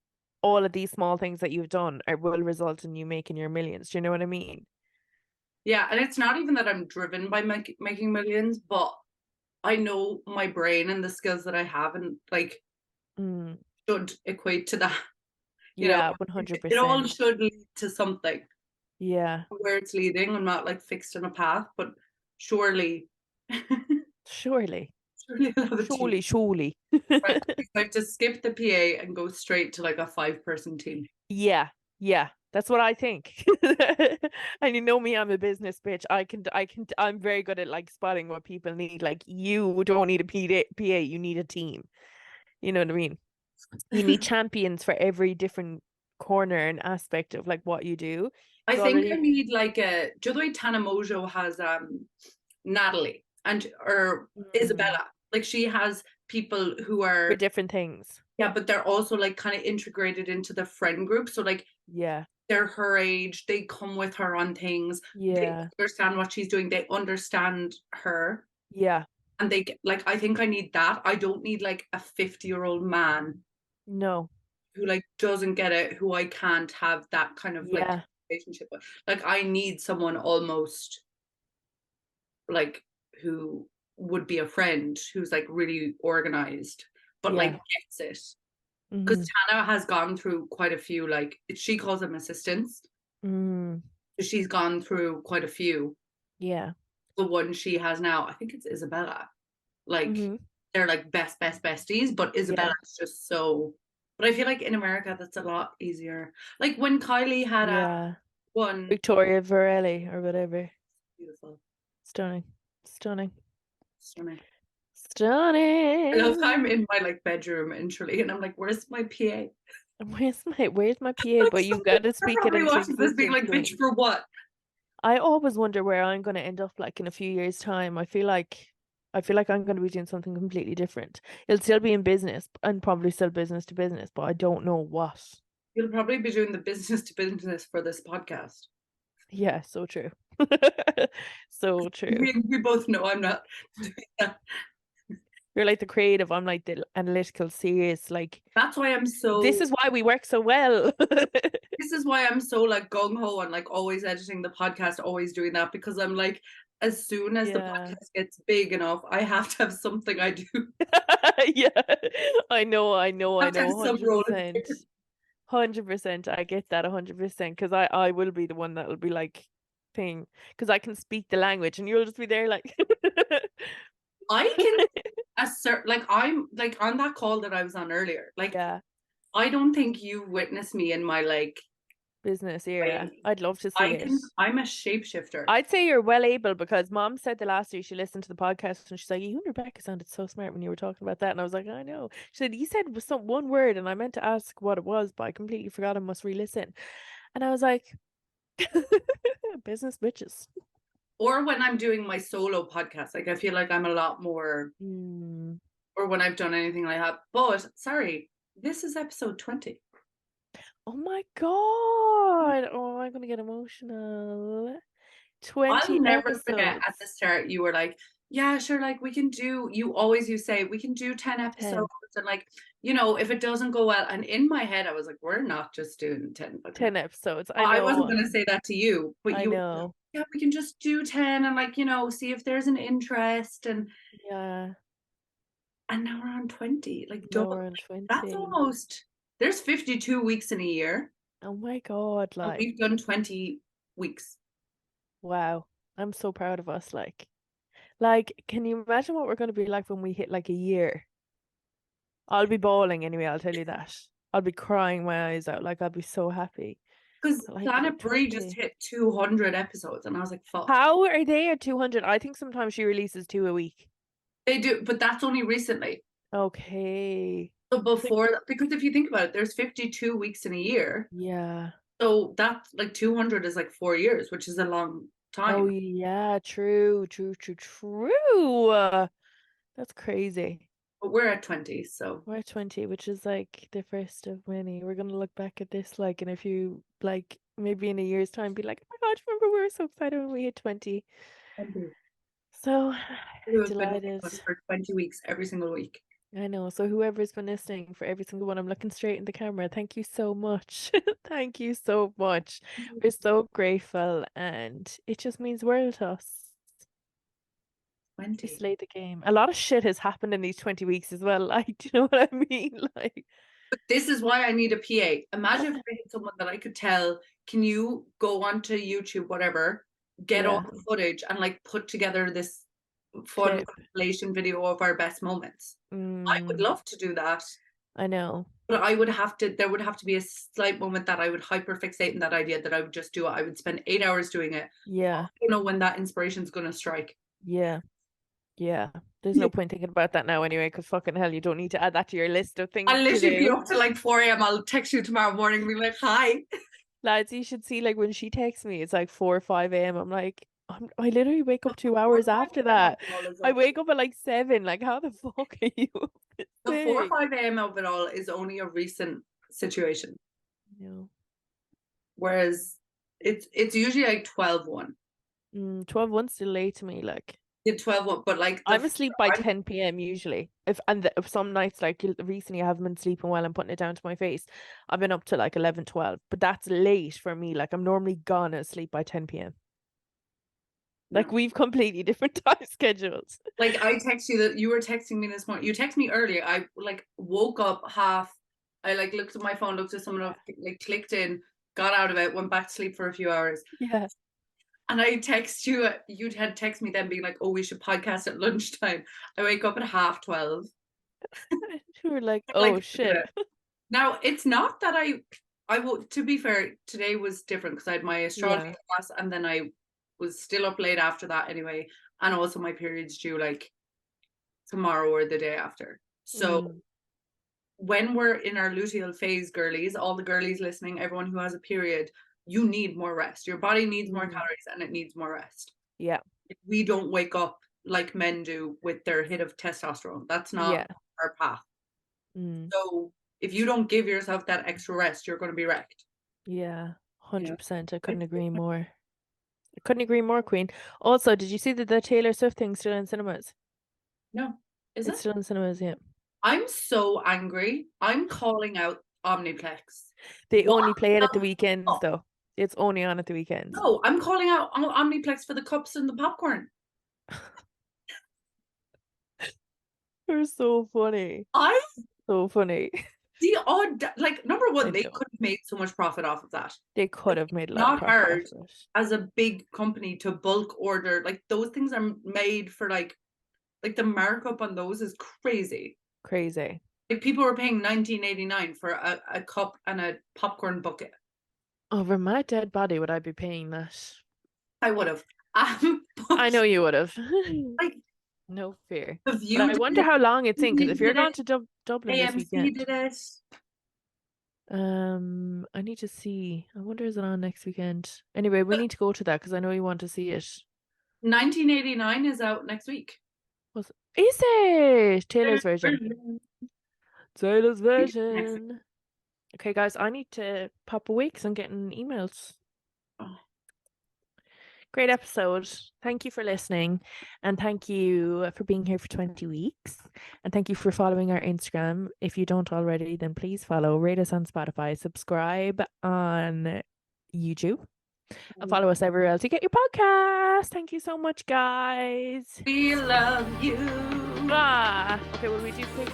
all of these small things that you've done will result in you making your millions. Do you know what I mean? Yeah, and it's not even that I'm driven by making millions, but I know my brain and the skills that I have and like Mm, should equate to that. You know, Yeah, it all 100%. should lead to something. Yeah. Where it's leading, I'm not like fixed on a path, but surely, Surely. surely I'll have a team. Surely. Right. I have to skip the PA and go straight to like a 5-person team. Yeah, yeah, that's what I think. And you know me, I'm a business bitch. I'm very good at like spotting what people need. Like you don't need a PA, you need a team. You know what I mean? You need champions for every different corner and aspect of like what you do. I So think I already, need like a. Do you know the way Tana Mojo has Natalie and or mm, Isabella? Like she has people who for are, different things. yeah, but they're also like kind of integrated into the friend group. So like Yeah, they're her age, they come with her on things, they yeah, understand what she's doing, they understand her. yeah. And they get like, I think I need that. I don't need like a 50-year-old man No, who like doesn't get it, who I can't have that kind of like yeah, relationship with. Like I need someone almost like who would be a friend, who's like really organized, but like yeah. gets it. Because Mm-hmm. Tana has gone through quite a few, like she calls them assistants. Mm, So she's gone through quite a few. yeah. The one she has now, I think it's Isabella. Like Mm-hmm. they're like best besties, but Yeah, Isabella's just so. But I feel like in America that's a lot easier. Like when Kylie had a yeah. one, Victoria Varelli or whatever. beautiful, Stunning. Stunning. stunning. I love how I'm Stunning. in my like bedroom in Tralee and I'm like, where's my PA? Where's my PA? Like But you gotta they're speak it probably into watching this being existence, like, bitch, Queen. for what? I always wonder where I'm gonna end up like in a few years' time. I feel like I'm gonna be doing something completely different. It'll still be in business and probably still business to business, but I don't know what. You'll probably be doing the business to business for this podcast. Yeah, so true. So true. We both know I'm not doing that. You're like the creative, I'm like the analytical, serious, like That's why I'm this so is why we work so well. this is why I'm so like gung ho and like always editing the podcast, always doing that because I'm like, as soon as the Yeah. podcast gets big enough, I have to have something I do. Yeah. I know, I have to have some role in 100%. here. 100%. I get that 100% because I will be the one that will be like thing because I can speak the language and you'll just be there like I can assert like I'm like on that call that I was on earlier. Like yeah, I don't think you witnessed me in my like business era. way. I'd love to see it. I'm a shapeshifter. I'd say you're well able because mom said the last year she listened to the podcast and she's like, you and Rebecca sounded so smart when you were talking about that. And I was like, I know. She said, you said some one word and I meant to ask what it was, but I completely forgot I must re-listen. And I was like, business bitches. Or when I'm doing my solo podcast, like I feel like I'm a lot more, Mm. or when I've done anything like that. But sorry, this is episode 20. Oh my God. Oh, I'm gonna get emotional. I'll 20 never forget at the episodes. start, you were like, yeah, sure, like we can do, you say, we can do 10 episodes. 10. And like, you know, if it doesn't go well. And in my head, I was like, we're not just doing 10 fucking. 10 episodes. I I wasn't know. going to say that to you, but I you were like, know. yeah, we can just do 10 and like, you know, see if there's an interest. Yeah. And now we're on 20, like Now double. we're on Like, that's 20. almost, there's 52 weeks in a year. Oh my God. And Like, we've done 20 weeks. wow. I'm so proud of us. Like, can you imagine what we're going to be like when we hit like a year? I'll be bawling anyway, I'll tell you that. I'll be crying my eyes out. Like, I'll be so happy. Because Like, Planet Brie just 20. hit 200 episodes. And I was like, fuck. How are they at 200? I think sometimes she releases two a week. They do, but that's only recently. Okay. So before, because if you think about it, there's 52 weeks in a year. Yeah. So that's like 200 is like 4 years, which is a long Oh time. yeah, true. That's crazy. But we're at 20. So We're 20, which is like the first of many. We're gonna look back at this like in a few, like maybe in a year's time, be like, oh my God, remember we were so excited when we hit 20. 20. So Who have been delighted. with us for 20 weeks every single week. I know. So whoever's been listening for every single one, I'm looking straight in the camera. Thank you so much. Thank you so much. We're so grateful and it just means world to us. You 20. slayed the game. A lot of shit has happened in these 20 weeks as well. Like, do you know what I mean? Like, But this is why I need a PA. Imagine if I had someone that I could tell, can you go onto YouTube, whatever, get all Yeah. the footage and like put together this fun Clip. compilation video of our best moments. I would Mm, love to do that. I know. But there would have to be a slight moment that I would hyperfixate in that idea that I would just do it. I would spend 8 hours doing it. I Yeah. don't know when that inspiration's gonna strike. Yeah. Yeah. There's no point thinking about that now anyway, because fucking hell, you don't need to add that to your list of things I'll to literally be do. up to like 4 a.m. I'll text you tomorrow morning and be like, hi. Lads, you should see like when she texts me, it's like 4 or 5 a.m. I'm like, I literally wake up 2 hours after that. I wake up at like 7. Like, how the fuck are you up this The 4 or thing? 5 a.m. of it all is only a recent situation. No. Whereas it's usually like 12:1. 12:1's still late to me. Like, Yeah, 12:1, but like I'm asleep by I'm 10 p.m. usually. If some nights like recently I haven't been sleeping well and putting it down to my face, I've been up to like 11, 12. But that's late for me. Like, I'm normally gonna sleep by 10 p.m. Like, no. we've completely different time schedules. Like I text you that you were texting me this morning. You texted me earlier. I like woke up I like looked at my phone, looked at someone else, like clicked in, got out of it, went back to sleep for a few hours. Yeah. And I text you, you had text me then being like, oh, we should podcast at lunchtime. I wake up at 12:30. We were like, Like, oh shit. now it's not that I will, to be fair, today was different because I had my astrology Yeah. class and then I was still up late after that anyway. And also my period's due like tomorrow or the day after. So when we're in our luteal phase, girlies, all the girlies listening, everyone who has a period, you need more rest. Your body needs more calories and it needs more rest. Yeah. We don't wake up like men do with their hit of testosterone. That's not our path. So if you don't give yourself that extra rest, you're going to be wrecked. Yeah. 100%. I couldn't agree more. I couldn't agree more, Queen. Also, did you see that the Taylor Swift thing's still in cinemas? No. Is It's it? still in cinemas, yeah. I'm so angry. I'm calling out Omniplex. They What only play it at the the weekends, fuck? though. It's only on at the weekends. No, I'm calling out Omniplex for the cups and the popcorn. They're so funny. I So funny. the odd like number I one, they know. could have made so much profit off of that. They could have made a lot of Not profit hard off of it. as a big company to bulk order. Like those things are made for like the markup on those is crazy. Crazy. Like people were paying $19.89 for a cup and a popcorn bucket. Over my dead body would I be paying that? I would have. I know you would have. Like no fear. The But View I did wonder it, how long it's in, because if you're did going it, to Dublin this AMC weekend, did it. I need to see. I wonder is it on next weekend? Anyway, we need to go to that because I know you want to see it. 1989 is out next week. Is it Taylor's version? Taylor's version. Okay, guys, I need to pop away because I'm getting emails. Oh. Great episode. Thank you for listening, and thank you for being here for 20 weeks, and thank you for following our Instagram. If you don't already, then please follow, rate us on Spotify, subscribe on YouTube, and follow us everywhere else you get your podcast. Thank you so much, guys. We love you. Okay, will we do quick